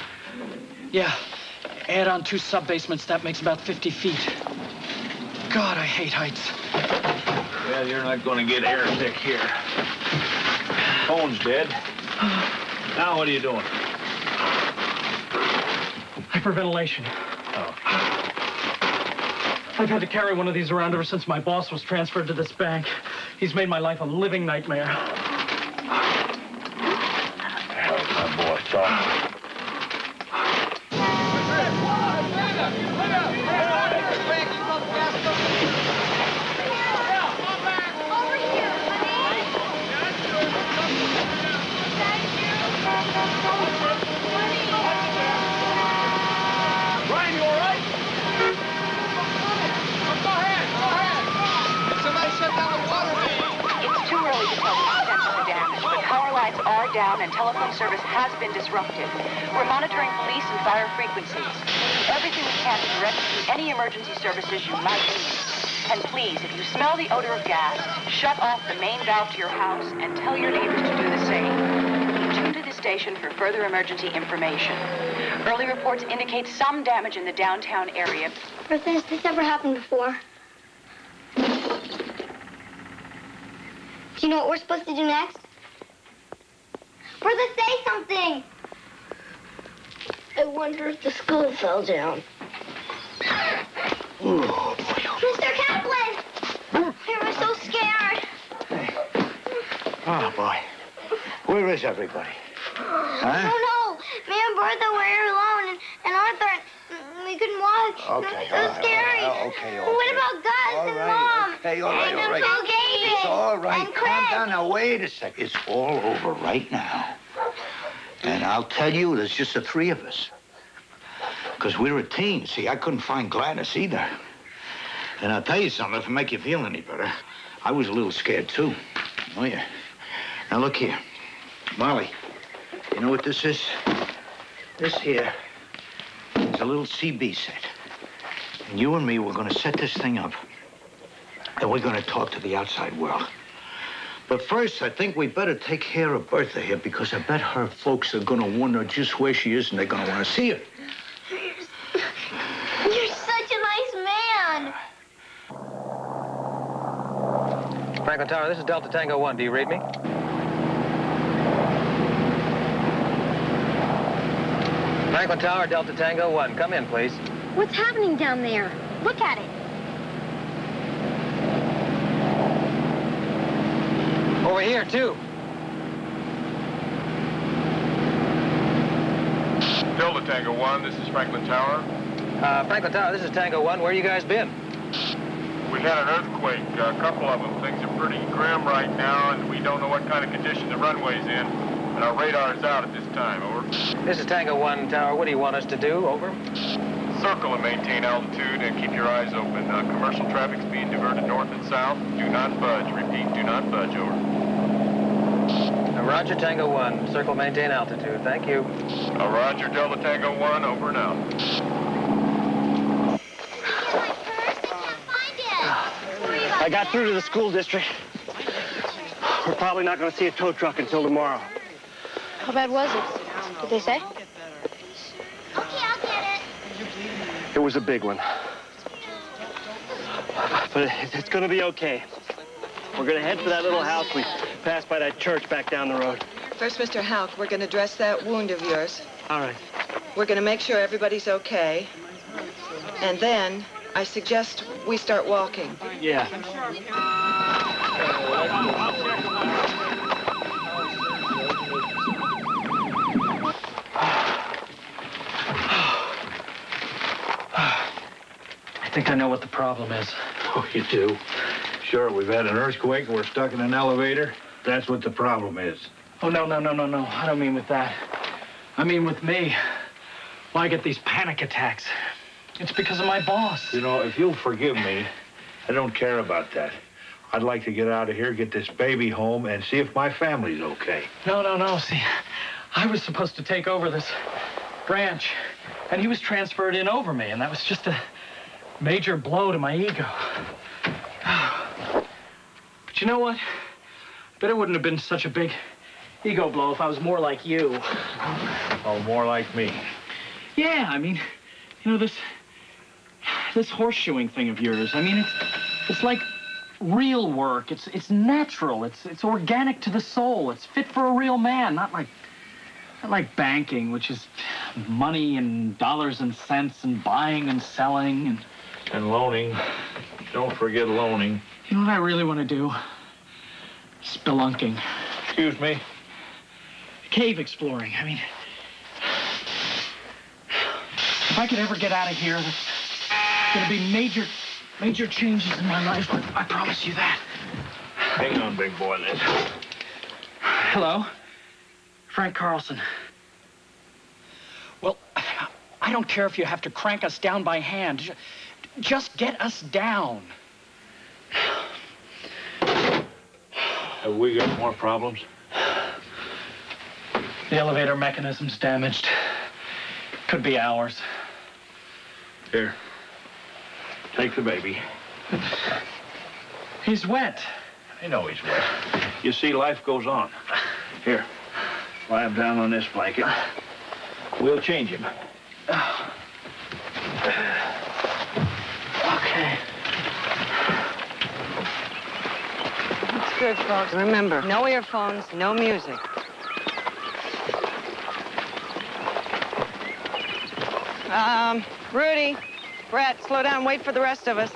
Yeah. Add on 2 sub-basements, that makes about 50 feet. God, I hate heights. Well, you're not going to get air sick here. Phone's dead. Now what are you doing? Hyperventilation. Oh. I've had to carry one of these around ever since my boss was transferred to this bank. He's made my life a living nightmare. How's my boss talking? Brian, you all right? Go ahead. Somebody shut down the water main. It's too early to tell the extent of the damage, but power lines are down and telephone service has been disrupted. We're monitoring police and fire frequencies. Everything we can to direct you to any emergency services you might need. And please, if you smell the odor of gas, shut off the main valve to your house and tell your neighbors to do the same. Tune to the station for further emergency information. Early reports indicate some damage in the downtown area. Bertha, has this ever happened before? Do you know what we're supposed to do next? Bertha, say something! I wonder if the school fell down. Oh, boy. Mr. Kaplan! We were so scared. Oh, boy. Where is everybody? I don't know. Me and Bertha were here alone, and Arthur, we couldn't walk. Okay, It was so scary. okay. What about Gus and Mom? Okay, all right. And Uncle David? It's all right. And Calm Craig? down. Now, wait a second. It's all over right now. And I'll tell you, there's just the 3 of us. Because we're a team. See, I couldn't find Gladys either. And I'll tell you something, if it make you feel any better, I was a little scared, too. Oh, yeah. Now, look here. Molly, you know what this is? This here is a little CB set. And you and me, we're going to set this thing up. And we're going to talk to the outside world. But first, I think we better take care of Bertha here, because I bet her folks are going to wonder just where she is, and they're going to want to see her. You're such a nice man. Franklin Tower, this is Delta Tango 1. Do you read me? Franklin Tower, Delta Tango 1. Come in, please. What's happening down there? Look at it. Over here, too. Delta Tango 1, this is Franklin Tower. Franklin Tower, this is Tango 1. Where you guys been? We had an earthquake, a couple of them. Things are pretty grim right now, and we don't know what kind of condition the runway's in. And our radar's out at this time, over. This is Tango 1 Tower. What do you want us to do? Over. Circle and maintain altitude and keep your eyes open. Commercial traffic's being diverted north and south. Do not budge. Repeat, do not budge, over. Roger, Tango 1. Circle, maintain altitude. Thank you. Roger, Delta Tango 1, over and out. Where I got through to the school district. We're probably not going to see a tow truck until tomorrow. How bad was it? Did they say? It was a big one. But it's going to be okay. We're going to head for that little house we passed by that church back down the road. First, Mr. Houck, we're going to dress that wound of yours. All right. We're going to make sure everybody's okay. And then I suggest we start walking. Yeah. I think I know what the problem is. Oh, you do? Sure, we've had an earthquake and we're stuck in an elevator. That's what the problem is. Oh, no. I don't mean with that. I mean with me. Well, I get these panic attacks. It's because of my boss. You know, if you'll forgive me, I don't care about that. I'd like to get out of here, get this baby home, and see if my family's okay. No. See, I was supposed to take over this branch, and he was transferred in over me, and that was just a major blow to my ego. But you know what? I bet it wouldn't have been such a big ego blow if I was more like you. Oh, more like me. Yeah, I mean, you know, this horseshoeing thing of yours, I mean, it's like real work. It's natural. It's organic to the soul. It's fit for a real man, not like banking, which is money and dollars and cents and buying and selling and loaning. Don't forget loaning. You know what I really want to do? Spelunking. Excuse me? Cave exploring. I mean, if I could ever get out of here, there's going to be major changes in my life. I promise you that. Hang on, big boy. Hello? Frank Carlson. Well, I don't care if you have to crank us down by hand. Just get us down. Have we got more problems? The elevator mechanism's damaged. Could be hours. Here. Take the baby. He's wet. I know he's wet. You see, life goes on. Here. Lie him down on this blanket. We'll change him. Okay. That's good, folks. Remember, no earphones, no music. Rudy, Brett, slow down. Wait for the rest of us.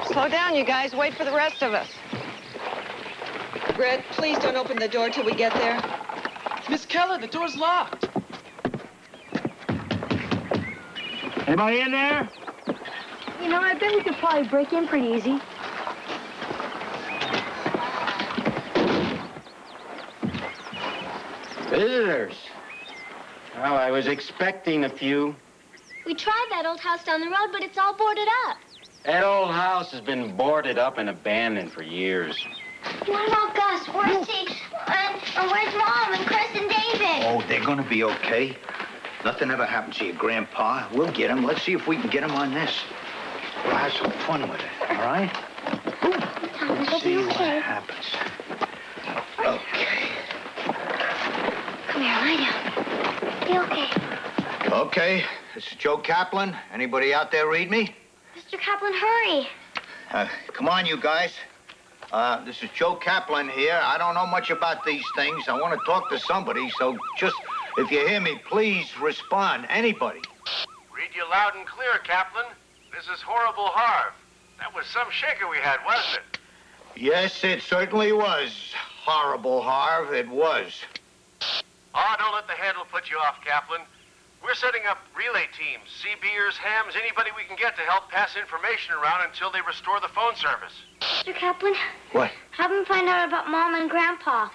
Slow down, you guys. Wait for the rest of us. Brett, please don't open the door till we get there. Miss Keller, the door's locked. Anybody in there? You know, I bet we could probably break in pretty easy. Visitors. Well, I was expecting a few. We tried that old house down the road, but it's all boarded up. That old house has been boarded up and abandoned for years. What about Gus? Where's he? And where's Mom and Chris and David? Oh, they're going to be okay. Nothing ever happens to your grandpa. We'll get him. Let's see if we can get him on this. We'll have some fun with it, all right? Let's see what happens. Okay. Come here, lie down. Be okay. Okay, this is Joe Kaplan. Anybody out there read me? Mr. Kaplan, hurry. Come on, you guys. This is Joe Kaplan here. I don't know much about these things. I want to talk to somebody, so just, if you hear me, please respond. Anybody. Read you loud and clear, Kaplan. This is Horrible Harv. That was some shaker we had, wasn't it? Yes, it certainly was. Horrible, Harv. It was. Oh, don't let the handle put you off, Kaplan. We're setting up relay teams, CBers, hams, anybody we can get to help pass information around until they restore the phone service. Mr. Kaplan? What? Have them find out about Mom and Grandpa.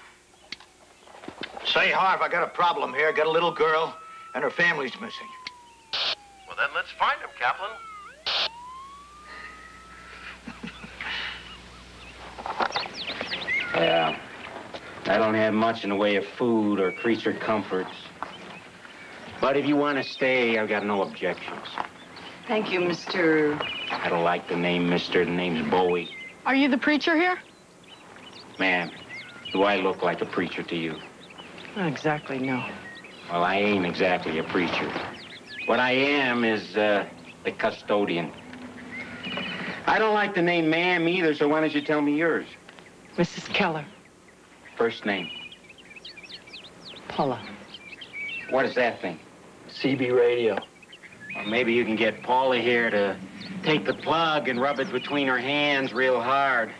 Say, Harv, I got a problem here. Got a little girl, and her family's missing. Well, then let's find them, Kaplan. Yeah. I don't have much in the way of food or creature comforts. But if you want to stay, I've got no objections. Thank you, Mr. I don't like the name Mr. The name's Bowie. Are you the preacher here? Ma'am, do I look like a preacher to you? Not exactly, no. Well, I ain't exactly a preacher. What I am is the custodian. I don't like the name ma'am either, so why don't you tell me yours? Mrs. Keller. First name? Paula. What is that thing? CB radio. Well, maybe you can get Paula here to take the plug and rub it between her hands real hard.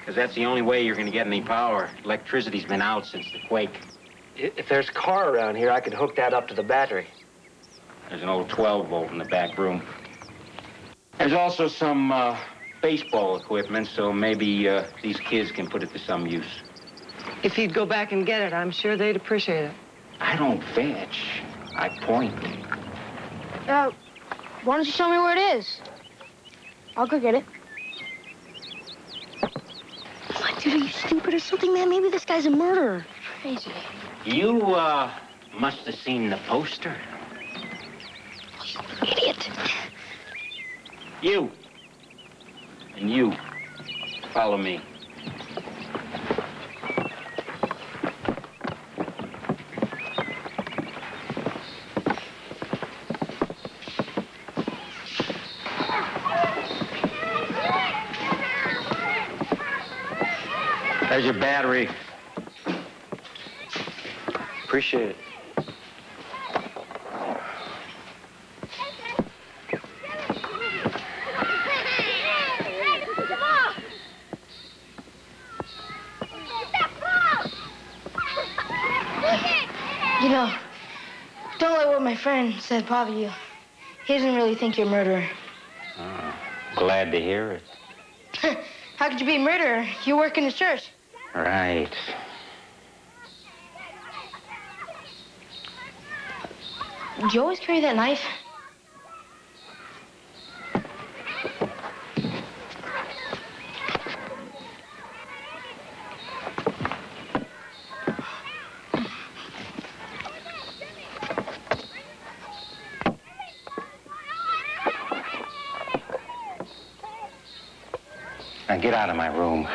Because that's the only way you're going to get any power. Electricity's been out since the quake. If there's a car around here, I could hook that up to the battery. There's an old 12-volt in the back room. There's also some baseball equipment, so maybe these kids can put it to some use. If you'd go back and get it, I'm sure they'd appreciate it. I don't fetch. I point. Why don't you show me where it is? I'll go get it. What, dude, are you stupid or something, man? Maybe this guy's a murderer. Crazy. You, must have seen the poster. Idiot. You. And you. Follow me. There's your battery. Appreciate it. You know, don't let what my friend said bother you. He doesn't really think you're a murderer. Oh, glad to hear it. How could you be a murderer? You work in the church. Right. Did you always carry that knife? Now get out of my room.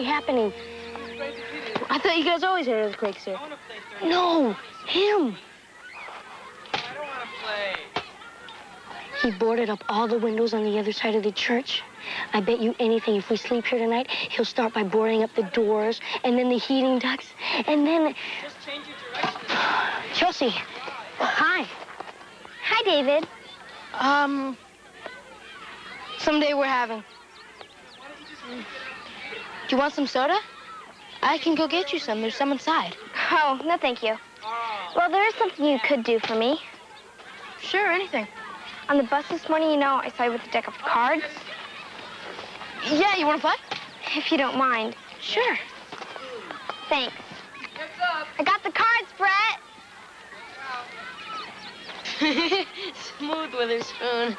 Happening. I thought you guys always had earthquakes here. No, him. He boarded up all the windows on the other side of the church. I bet you anything, if we sleep here tonight, he'll start by boarding up the doors and then the heating ducts and then... Just change your direction. Chelsea. Hi. Hi, David. Someday we're having. Do you want some soda? I can go get you some. There's some inside. Oh, no, thank you. Well, there is something you could do for me. Sure, anything. On the bus this morning, you know, I saw you with a deck of cards. Yeah, you want to play? If you don't mind. Sure. Thanks. I got the cards, Brett. Smooth with her spoon.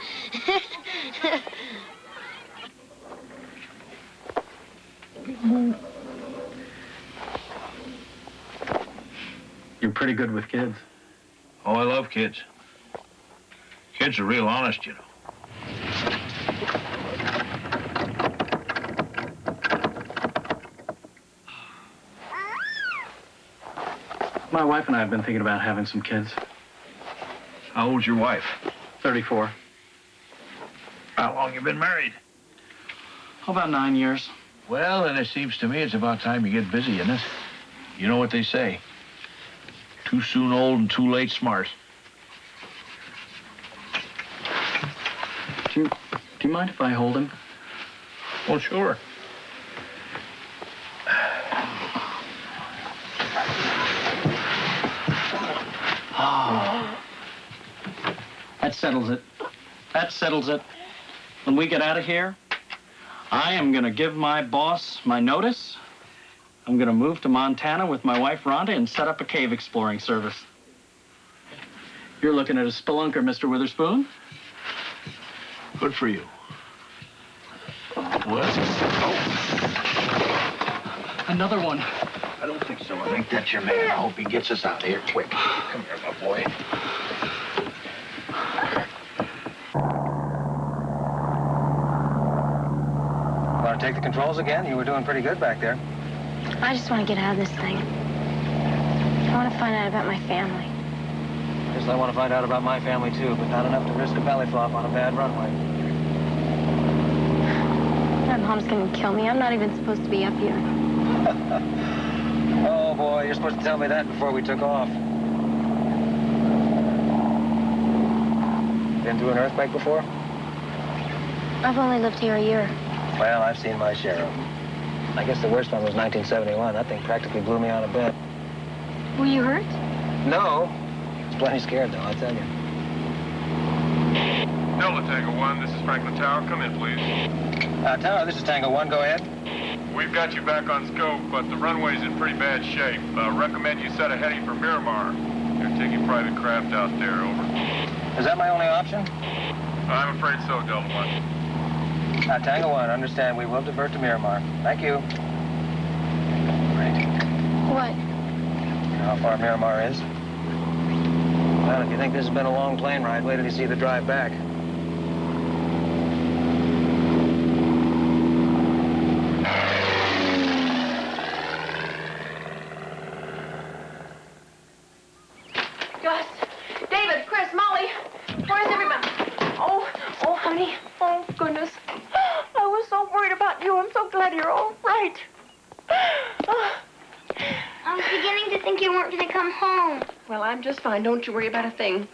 You're pretty good with kids. Oh, I love kids. Kids are real honest, you know. My wife and I have been thinking about having some kids. How old's your wife? 34. How long you been married? How about 9 years? Well, then it seems to me it's about time you get busy, isn't it? You know what they say. Too soon old and too late smart. Do you mind if I hold him? Well, sure. Oh. That settles it. That settles it. When we get out of here, I am going to give my boss my notice. I'm going to move to Montana with my wife, Rhonda, and set up a cave exploring service. You're looking at a spelunker, Mr. Witherspoon. Good for you. What? Oh. Another one. I don't think so. I think that's your man. I hope he gets us out of here quick. Come here, my boy. Want to take the controls again? You were doing pretty good back there. I just want to get out of this thing. I want to find out about my family. Guess I want to find out about my family, too, but not enough to risk a belly flop on a bad runway. My mom's going to kill me. I'm not even supposed to be up here. Oh, boy, you're supposed to tell me that before we took off. Been through an earthquake before? I've only lived here a year. Well, I've seen my share of them. I guess the worst one was 1971. That thing practically blew me out of bed. Were you hurt? No. I was plenty scared, though, I tell you. Delta Tango 1, this is Franklin Tower. Come in, please. Tower, this is Tango 1. Go ahead. We've got you back on scope, but the runway's in pretty bad shape. Recommend you set a heading for Miramar. They're taking private craft out there, over. Is that my only option? I'm afraid so, Delta 1. Tango 1, understand. We will divert to Miramar. Thank you. Great. What? You know how far Miramar is? Well, if you think this has been a long plane ride, wait till you see the drive back. Gus, David, Chris, Molly, where's everybody? Oh, honey, oh, goodness. I was so worried about you. I'm so glad you're all right. I was beginning to think you weren't going to come home. Well, I'm just fine. Don't you worry about a thing.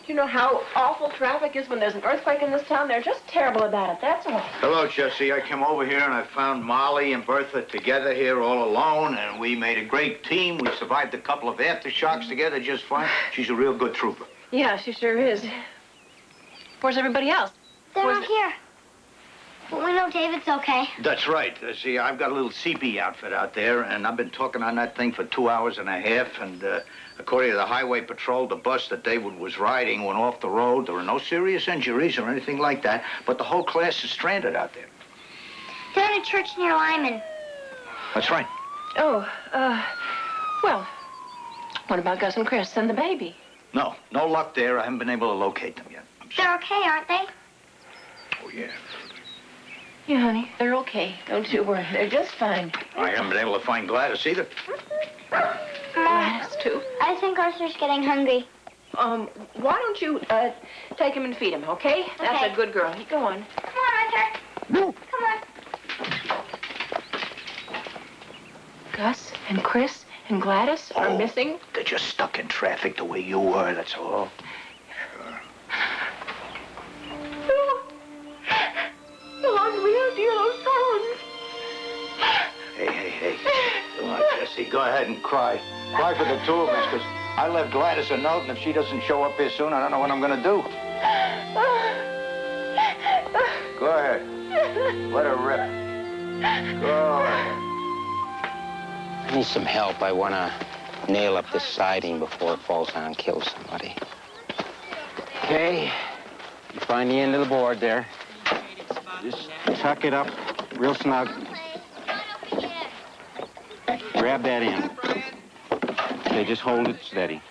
You know how awful traffic is when there's an earthquake in this town? They're just terrible about it, that's all. Hello, Jesse. I came over here and I found Molly and Bertha together here all alone, and we made a great team. We survived a couple of aftershocks together just fine. She's a real good trooper. Yeah, she sure is. Where's everybody else? They're not here. But we know David's okay. That's right. See, I've got a little CP outfit out there, and I've been talking on that thing for 2 hours and a half, and according to the highway patrol, the bus that David was riding went off the road. There were no serious injuries or anything like that, but the whole class is stranded out there. They're in a church near Lyman. That's right. Oh, well, what about Gus and Chris and the baby? No luck there. I haven't been able to locate them yet. They're okay, aren't they? Oh, yeah. Yeah, honey, they're okay. Don't you worry. They're just fine. I haven't been able to find Gladys either. Gladys, too. I think Arthur's getting hungry. Why don't you, take him and feed him, okay? That's a good girl. You go on. Come on, Arthur. No. Come on. Gus and Chris and Gladys are missing? They're just stuck in traffic the way you were, that's all. Hey. Come on, Jesse. Go ahead and cry. Cry for the two of us, because I left Gladys a note, and if she doesn't show up here soon, I don't know what I'm going to do. Go ahead. Let her rip. Go ahead. I need some help. I want to nail up this siding before it falls down and kills somebody. Okay. You find the end of the board there. Just tuck it up real snug. Grab that end. Okay, just hold it steady.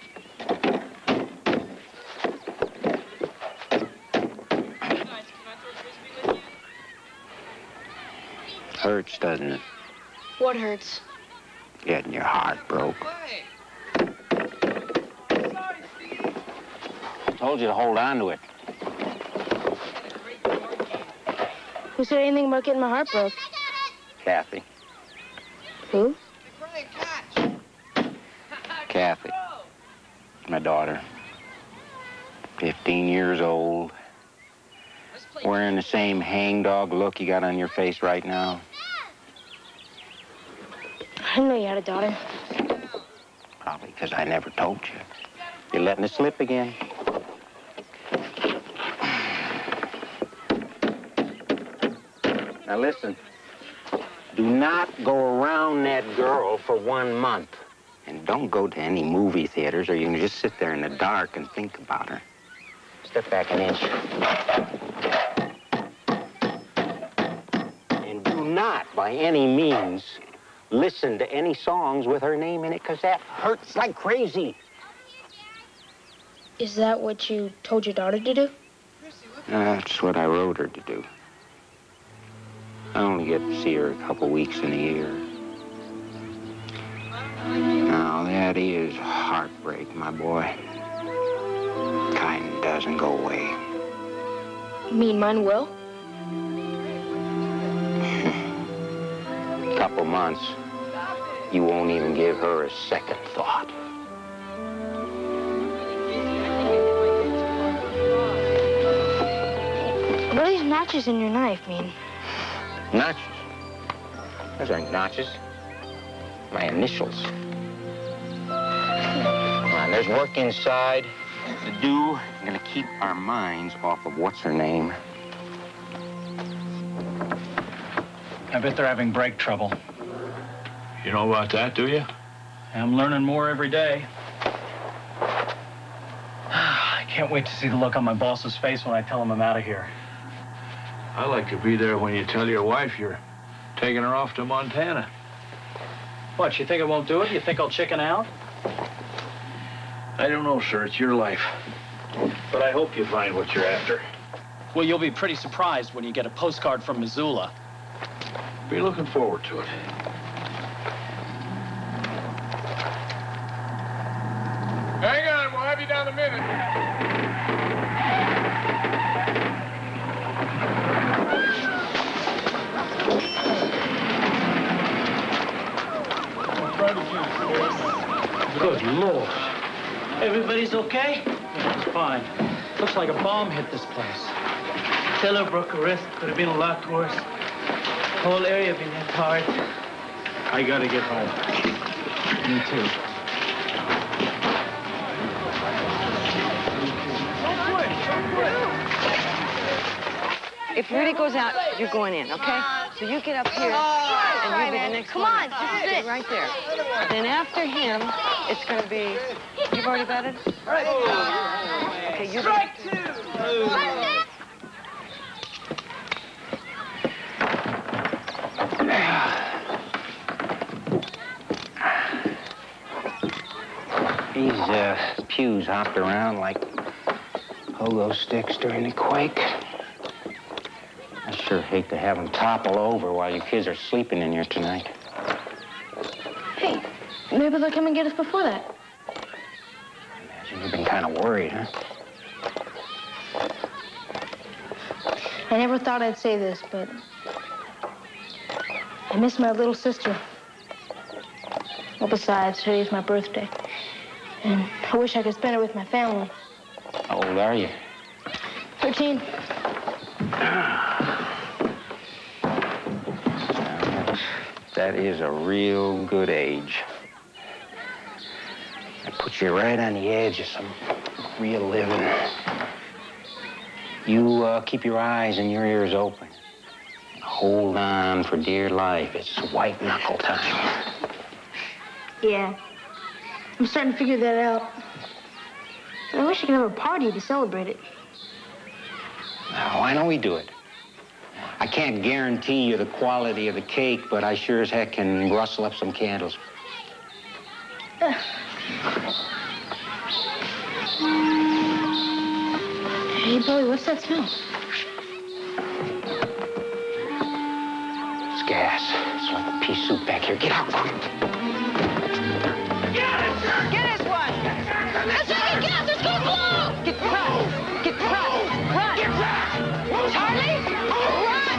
Hurts, doesn't it? What hurts? Getting your heart broke. I told you to hold on to it. Who said anything about getting my heart broke? Kathy. Who? Kathy. My daughter. 15 years old. Wearing the same hangdog look you got on your face right now. I didn't know you had a daughter. Probably because I never told you. You're letting it slip again. Now listen. Do not go around that girl for 1 month. And don't go to any movie theaters or you can just sit there in the dark and think about her. Step back an inch. And do not, by any means, listen to any songs with her name in it, because that hurts like crazy. Is that what you told your daughter to do? That's what I wrote her to do. I only get to see her a couple weeks in a year. Now, that is heartbreak, my boy. Kind doesn't go away. You mean mine will? Couple months, you won't even give her a second thought. What do these notches in your knife mean? Notches? Those aren't notches. My initials. Come on, there's work inside to do. I'm gonna keep our minds off of what's her name. I bet they're having brake trouble. You know about that, do you? I'm learning more every day. I can't wait to see the look on my boss's face when I tell him I'm out of here. I'd like to be there when you tell your wife you're taking her off to Montana. What, you think I won't do it? You think I'll chicken out? I don't know, sir. It's your life. But I hope you find what you're after. Well, you'll be pretty surprised when you get a postcard from Missoula. Be looking forward to it. Hang on, we'll have you down in a minute. Good Lord. Everybody's okay? Yeah, it's fine. Looks like a bomb hit this place. Cellar broke a wrist. Could have been a lot worse. The whole area been hit hard. I gotta get home. Me too. If Rudy goes out, you're going in, okay? So you get up here, and you'll be the next one. Come on, just sit. Right there. Then after him, it's going to be... You've already batted? Okay, you... Strike two! These pews hopped around like pogo sticks during the quake. I sure hate to have them topple over while you kids are sleeping in here tonight. Hey, maybe they'll come and get us before that. Imagine you've been kind of worried, huh? I never thought I'd say this, but I miss my little sister. Well, besides, today's my birthday. And I wish I could spend it with my family. How old are you? 13. That is a real good age. It puts you right on the edge of some real living. You keep your eyes and your ears open. Hold on for dear life. It's white knuckle time. Yeah. I'm starting to figure that out. I wish I could have a party to celebrate it. Now, why don't we do it? I can't guarantee you the quality of the cake, but I sure as heck can rustle up some candles. Hey, Billy, what's that smell? It's gas. It's like pea soup back here. Get out, quick. Get us one! Let's take it out! Let's go blow! Get Pratt! Get Pratt! Run! Get back! Charlie! Run!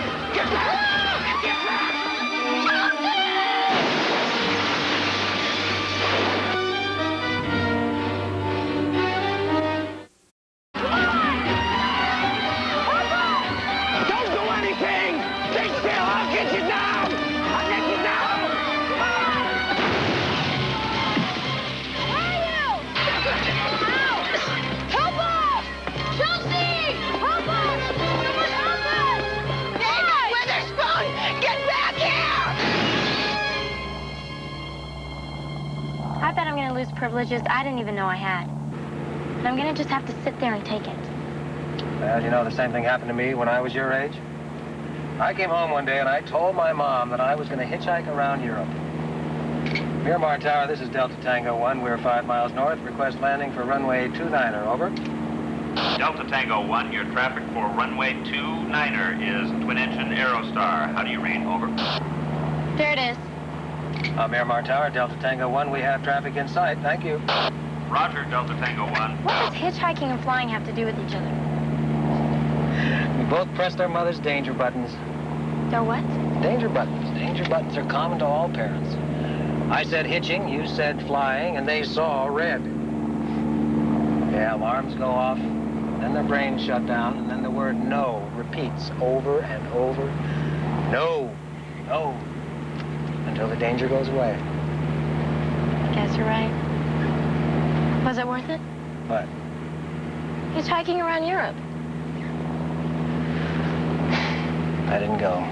I bet I'm going to lose privileges I didn't even know I had. And I'm going to just have to sit there and take it. Well, you know, the same thing happened to me when I was your age. I came home one day and I told my mom that I was going to hitchhike around Europe. Miramar Tower, this is Delta Tango 1. We're 5 miles north. Request landing for runway 29er. Over. Delta Tango 1, your traffic for runway 29er is twin-engine Aerostar. How do you read? Over. There it is. Miramar Tower, Delta Tango 1, we have traffic in sight. Thank you. Roger, Delta Tango 1. What does hitchhiking and flying have to do with each other? We both pressed our mother's danger buttons. Their what? Danger buttons. Danger buttons are common to all parents. I said hitching, you said flying, and they saw red. Yeah, alarms go off, then their brains shut down, and then the word no repeats over and over. No, no, until the danger goes away. I guess you're right. Was it worth it? What? Hitchhiking around Europe. I didn't go.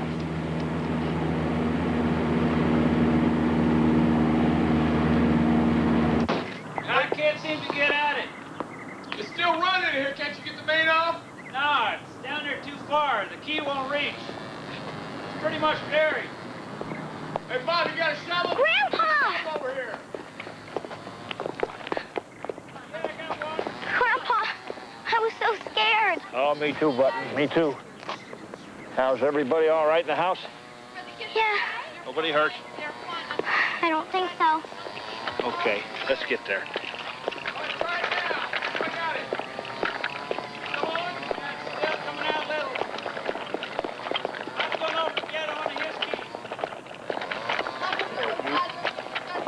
I can't seem to get at it. It's still running here. Can't you get the main off? No, it's down there too far. The key won't reach. It's pretty much buried. Hey, Bob, you got a shovel? Grandpa! Come over here. Grandpa, I was so scared. Oh, me too, Button. Me too. How's everybody all right in the house? Yeah, Nobody hurt? I don't think so. Okay, let's get there.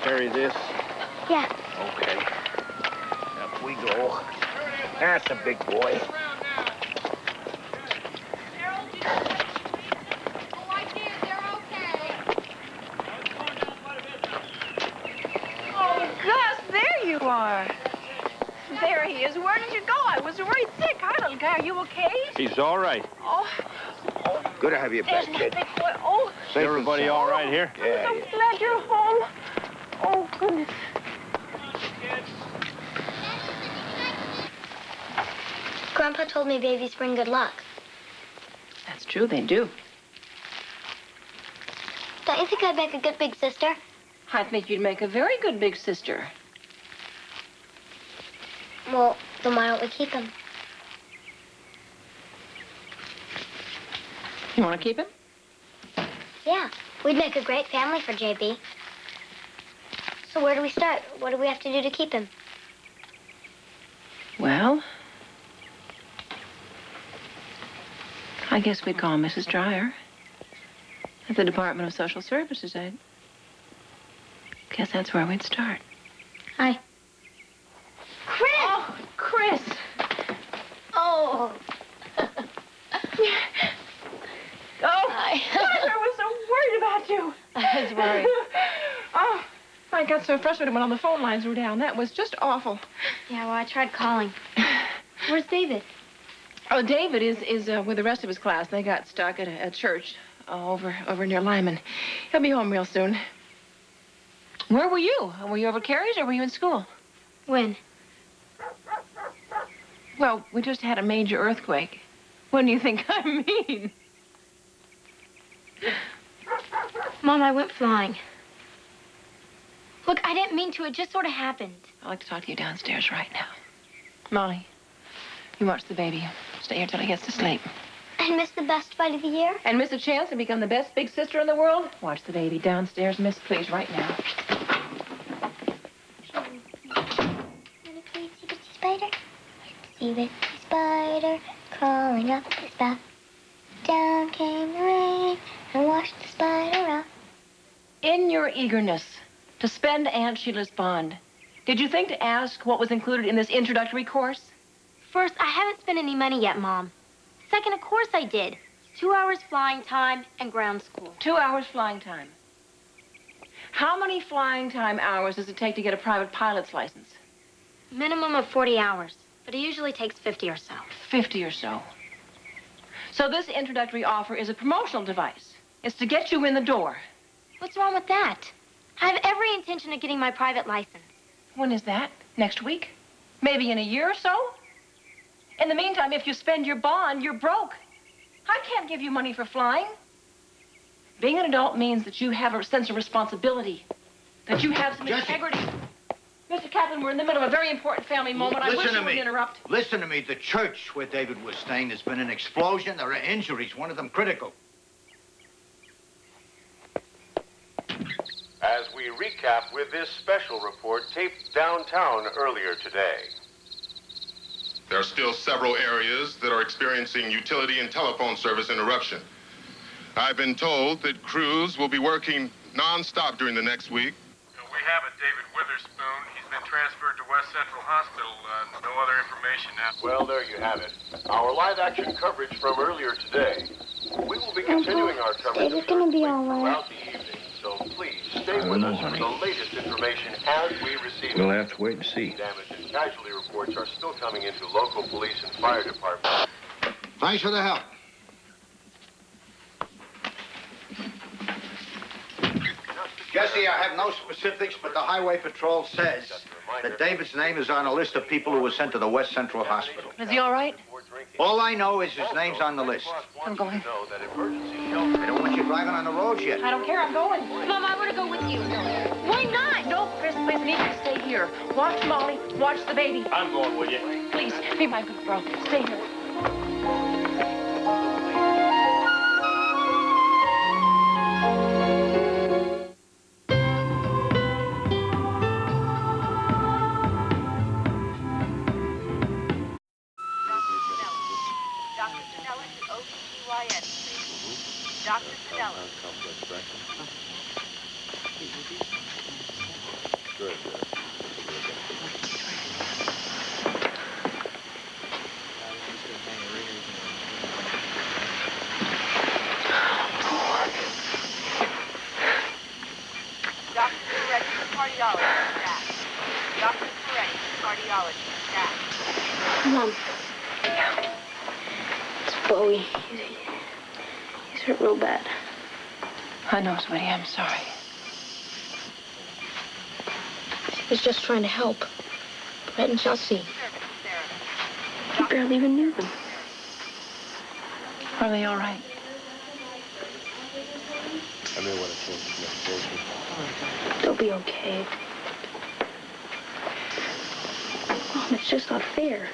Carry this? Yeah. Okay. Up we go. That's a big boy. There he is. Where did you go? I was worried sick. Hi, little guy. Are you okay? He's all right. Oh. Good to have you back, There's kid. my big boy. Oh. Everybody all right here? Yeah, I'm so glad you're home. Oh, goodness. Grandpa told me babies bring good luck. That's true. They do. Don't you think I'd make a good big sister? I think you'd make a very good big sister. Well, then why don't we keep him? You want to keep him? Yeah, we'd make a great family for JB. So where do we start? What do we have to do to keep him? Well, I guess we'd call Mrs. Dreyer at the Department of Social Services. I guess that's where we'd start. Hi. Chris! Oh, Chris! Oh. Oh, gosh, I was so worried about you. I was worried. Oh, I got so frustrated when all the phone lines were down. That was just awful. Yeah, well, I tried calling. Where's David? Oh, David is with the rest of his class. They got stuck at a church over near Lyman. He'll be home real soon. Where were you? Were you over at Carrie's or were you in school? When? Well, we just had a major earthquake. What do you think I mean? Mom, I went flying. Look, I didn't mean to. It just sort of happened. I'd like to talk to you downstairs right now. Molly, you watch the baby. Stay here till he gets to sleep. And miss the best fight of the year? And miss a chance to become the best big sister in the world? Watch the baby downstairs, miss, please, right now. Spider, see the spider crawling up the spout. Down came the rain and washed the spider out. In your eagerness to spend Aunt Sheila's bond, did you think to ask what was included in this introductory course? First, I haven't spent any money yet, Mom. Second, of course I did. 2 hours flying time and ground school. 2 hours flying time. How many flying time hours does it take to get a private pilot's license? Minimum of 40 hours, but it usually takes 50 or so. 50 or so. So this introductory offer is a promotional device. It's to get you in the door. What's wrong with that? I have every intention of getting my private license. When is that? Next week? Maybe in a year or so? In the meantime, if you spend your bond, you're broke. I can't give you money for flying. Being an adult means that you have a sense of responsibility, that you have some integrity. Mr. Kaplan, we're in the middle of a very important family moment. I wish you wouldn't interrupt. Listen to me. The church where David was staying, there's been an explosion. There are injuries, one of them critical. As we recap with this special report taped downtown earlier today. There are still several areas that are experiencing utility and telephone service interruption. I've been told that crews will be working non-stop during the next week. We have a David Witherspoon. He's been transferred to West Central Hospital. No other information now. Well, there you have it. Our live action coverage from earlier today. We will be continuing our coverage David's gonna be all right. throughout the evening, so please stay with us for the latest information as we receive it. We'll have to wait and see. Damage and casualty reports are still coming into local police and fire departments. Thanks for the help. Jesse, I have no specifics, but the Highway Patrol says that David's name is on a list of people who were sent to the West Central Hospital. Is he all right? All I know is his name's on the list. I'm going. I don't want you driving on the roads yet. I don't care. I'm going. Mom, I want to go with you. Why not? No, Chris, please, I need you to stay here. Watch Molly. Watch the baby. I'm going with you. Please, be my good girl. Stay here. Dr. Stella. Good. Dr. Ferretti, cardiologist, staff. Dr. Ferretti, cardiologist, staff. Mom. It's Bowie. He's hurt real bad. I know, sweetie. I'm sorry. He was just trying to help. Brett and Chelsea. He barely even knew them. Are they all right? I may want to change the medication. They'll be okay. Mom, it's just not fair.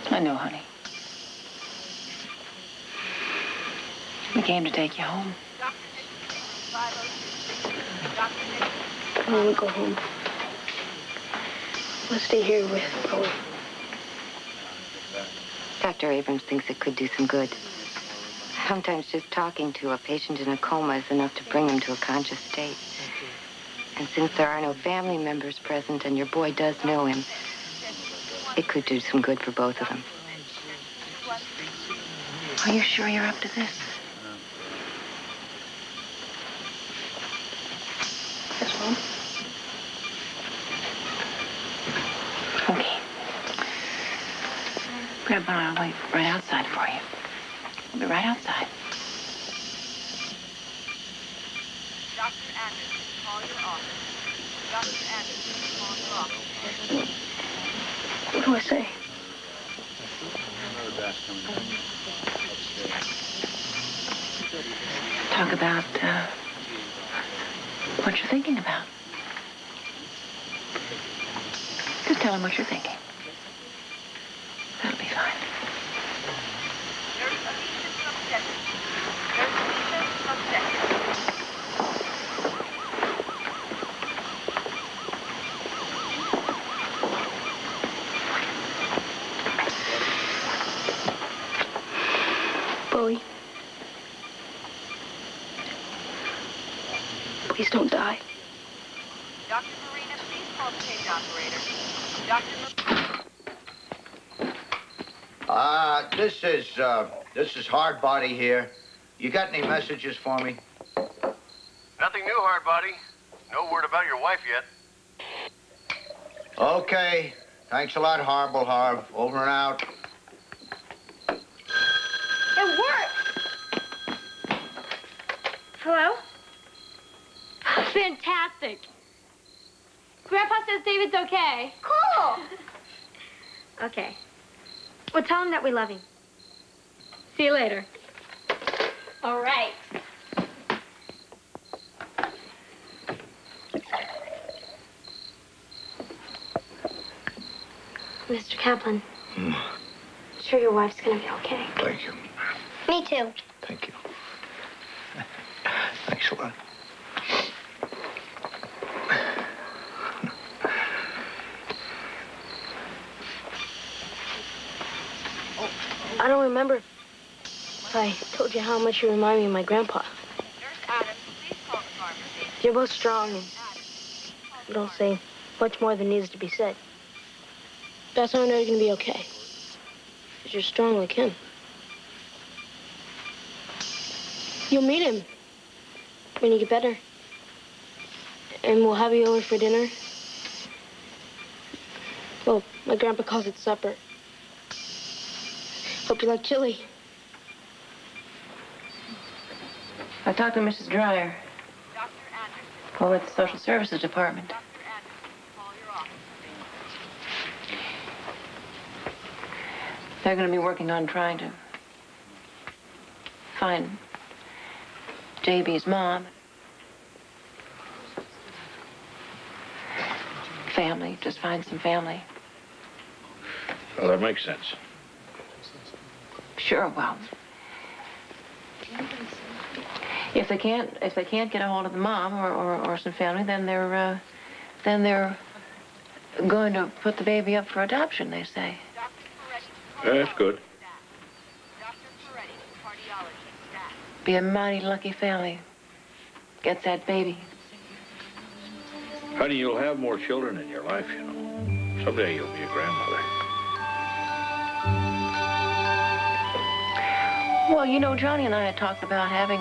I know, honey. We came to take you home. I want to go home. Let's stay here with Bowie. Dr. Abrams thinks it could do some good. Sometimes just talking to a patient in a coma is enough to bring him to a conscious state. And since there are no family members present and your boy does know him, it could do some good for both of them. Are you sure you're up to this? Yes, Mom. Okay. Grandpa and I'll wait right outside for you. We'll be right outside. Dr. Anderson, call your office. Dr. Anderson, call your office. What do I say? Talk about, what you're thinking about. Just tell him what you're thinking. That'll be fine. There's Alicia subjective. There's Alicia subjective. Bowie. Please don't die. Dr. Marina, please call the page operator. Dr. This is Hard Body here. You got any messages for me? Nothing new, hard body. No word about your wife yet. Okay. Thanks a lot, Horrible Harv. Over and out. It worked! Hello? Fantastic. Grandpa says David's okay. Cool. Okay. Well, tell him that we love him. See you later. All right. Mr. Kaplan. Sure your wife's gonna be okay. Thank you. Me too. Thank you. Thanks a lot. I don't remember if I told you how much you remind me of my grandpa. You're both strong and you don't say much more than needs to be said. That's how I know you're gonna be okay. Because you're strong like him. You'll meet him when you get better. And we'll have you over for dinner. Well, my grandpa calls it supper. Hope you like chili. I talked to Mrs. Dreyer. Over at the Social Services Department. They're going to be working on trying to find JB's mom. Family, just find some family. Well, that makes sense. Sure, well, if they can't get a hold of the mom or some family, then they're going to put the baby up for adoption, they say. That's good. Be a mighty lucky family. Gets that baby. Honey, you'll have more children in your life, you know. Someday you'll be a grandmother. Well, you know, Johnny and I had talked about having...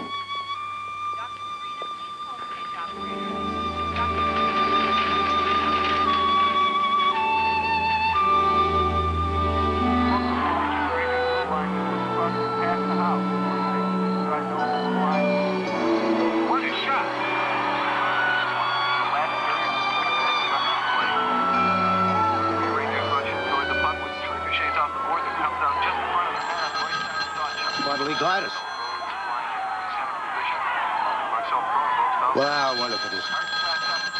Gladys. Well, what if it isn't?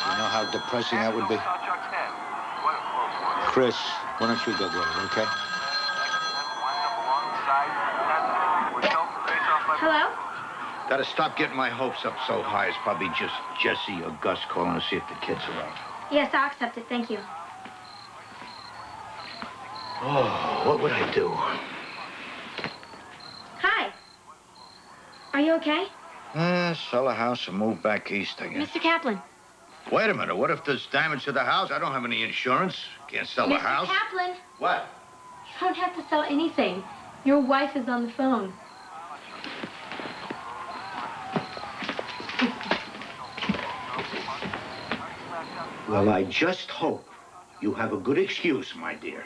You know how depressing that would be? Chris, why don't you go get it, okay? Hello? Gotta stop getting my hopes up so high. It's probably just Jesse or Gus calling to see if the kid's around. Yes, I'll accept it. Thank you. Oh, what would I do? Hi. Are you okay? Sell a house and move back east, I guess. Mr. Kaplan. Wait a minute. What if there's damage to the house? I don't have any insurance. Can't sell the house. Mr. Kaplan. What? You don't have to sell anything. Your wife is on the phone. Well, I just hope you have a good excuse, my dear.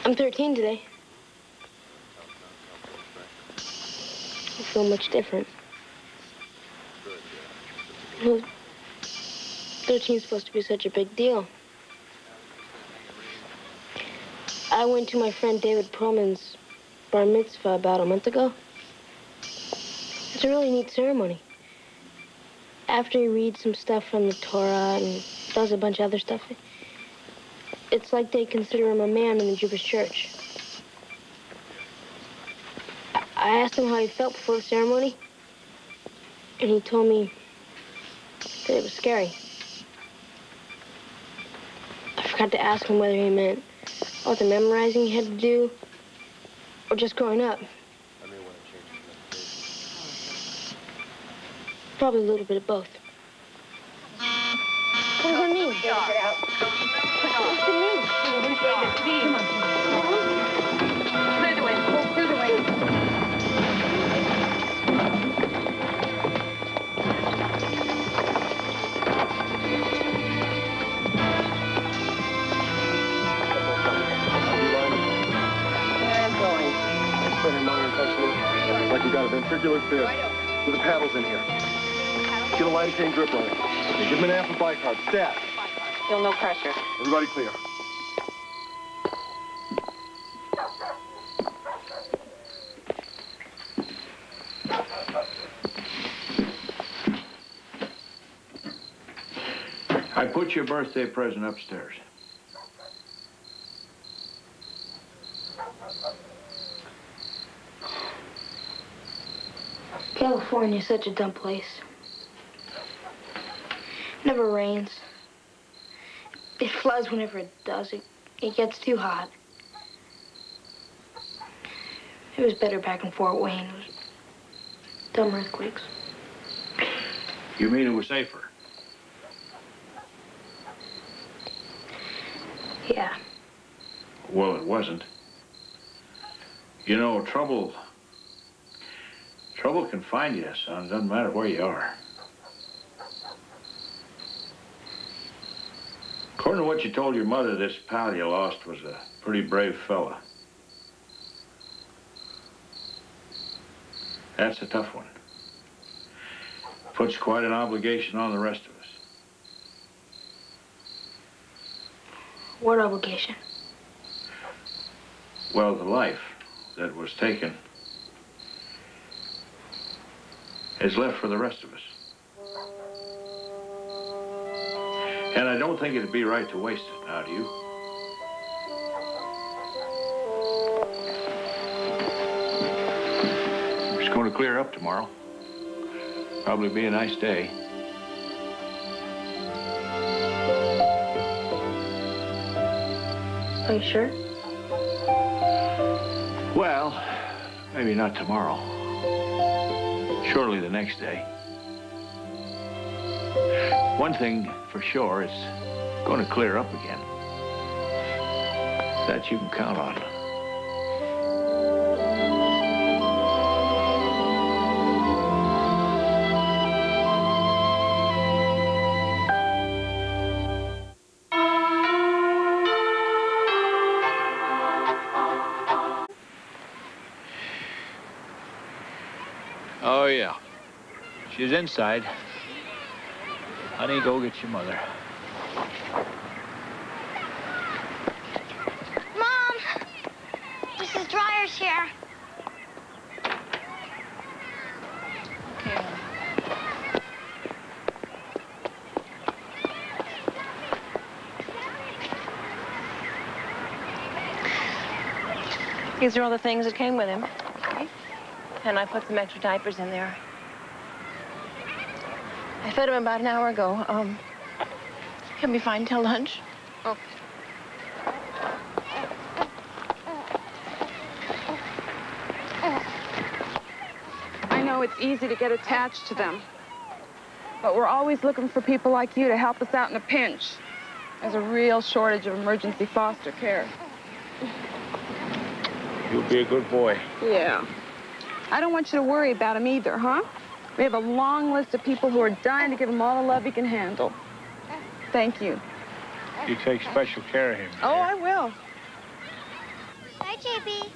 I'm 13 today. I feel much different. Well, 13 is supposed to be such a big deal. I went to my friend David Perlman's bar mitzvah about a month ago. It's a really neat ceremony. After he reads some stuff from the Torah and does a bunch of other stuff, it's like they consider him a man in the Jewish church. I asked him how he felt before the ceremony, and he told me that it was scary. I forgot to ask him whether he meant all the memorizing he had to do, or just growing up. Probably a little bit of both. What does that mean? What does it mean? Come on. Clear the way. Clear the way. I'm going. like we got a ventricular fib with the paddles in here. Get a lidocaine drip on it. Okay, give him an ample bicarb. Stat. Still no pressure. Everybody clear. I put your birthday present upstairs. California's such a dumb place. Never rains. It floods whenever it does. It gets too hot. It was better back in Fort Wayne. It was dumb earthquakes. You mean it was safer? Yeah. Well, it wasn't. You know, trouble can find you, son. It doesn't matter where you are. According to what you told your mother, this pal you lost was a pretty brave fella. That's a tough one. Puts quite an obligation on the rest of us. What obligation? Well, the life that was taken is left for the rest of us. And I don't think it'd be right to waste it, now do you? It's going to clear up tomorrow. Probably be a nice day. Are you sure? Well, maybe not tomorrow. Surely the next day. One thing for sure, it's going to clear up again. That you can count on. Oh, yeah. She's inside. Honey, go get your mother. Mom! Mrs. Dryer's here. Okay. These are all the things that came with him. Okay. And I put some extra diapers in there. I fed him about an hour ago. He'll be fine till lunch. Oh. I know it's easy to get attached to them, but we're always looking for people like you to help us out in a pinch. There's a real shortage of emergency foster care. You'll be a good boy. Yeah. I don't want you to worry about him either, huh? We have a long list of people who are dying to give him all the love he can handle. Thank you. You take special care of him. Oh, I will. Bye, JB.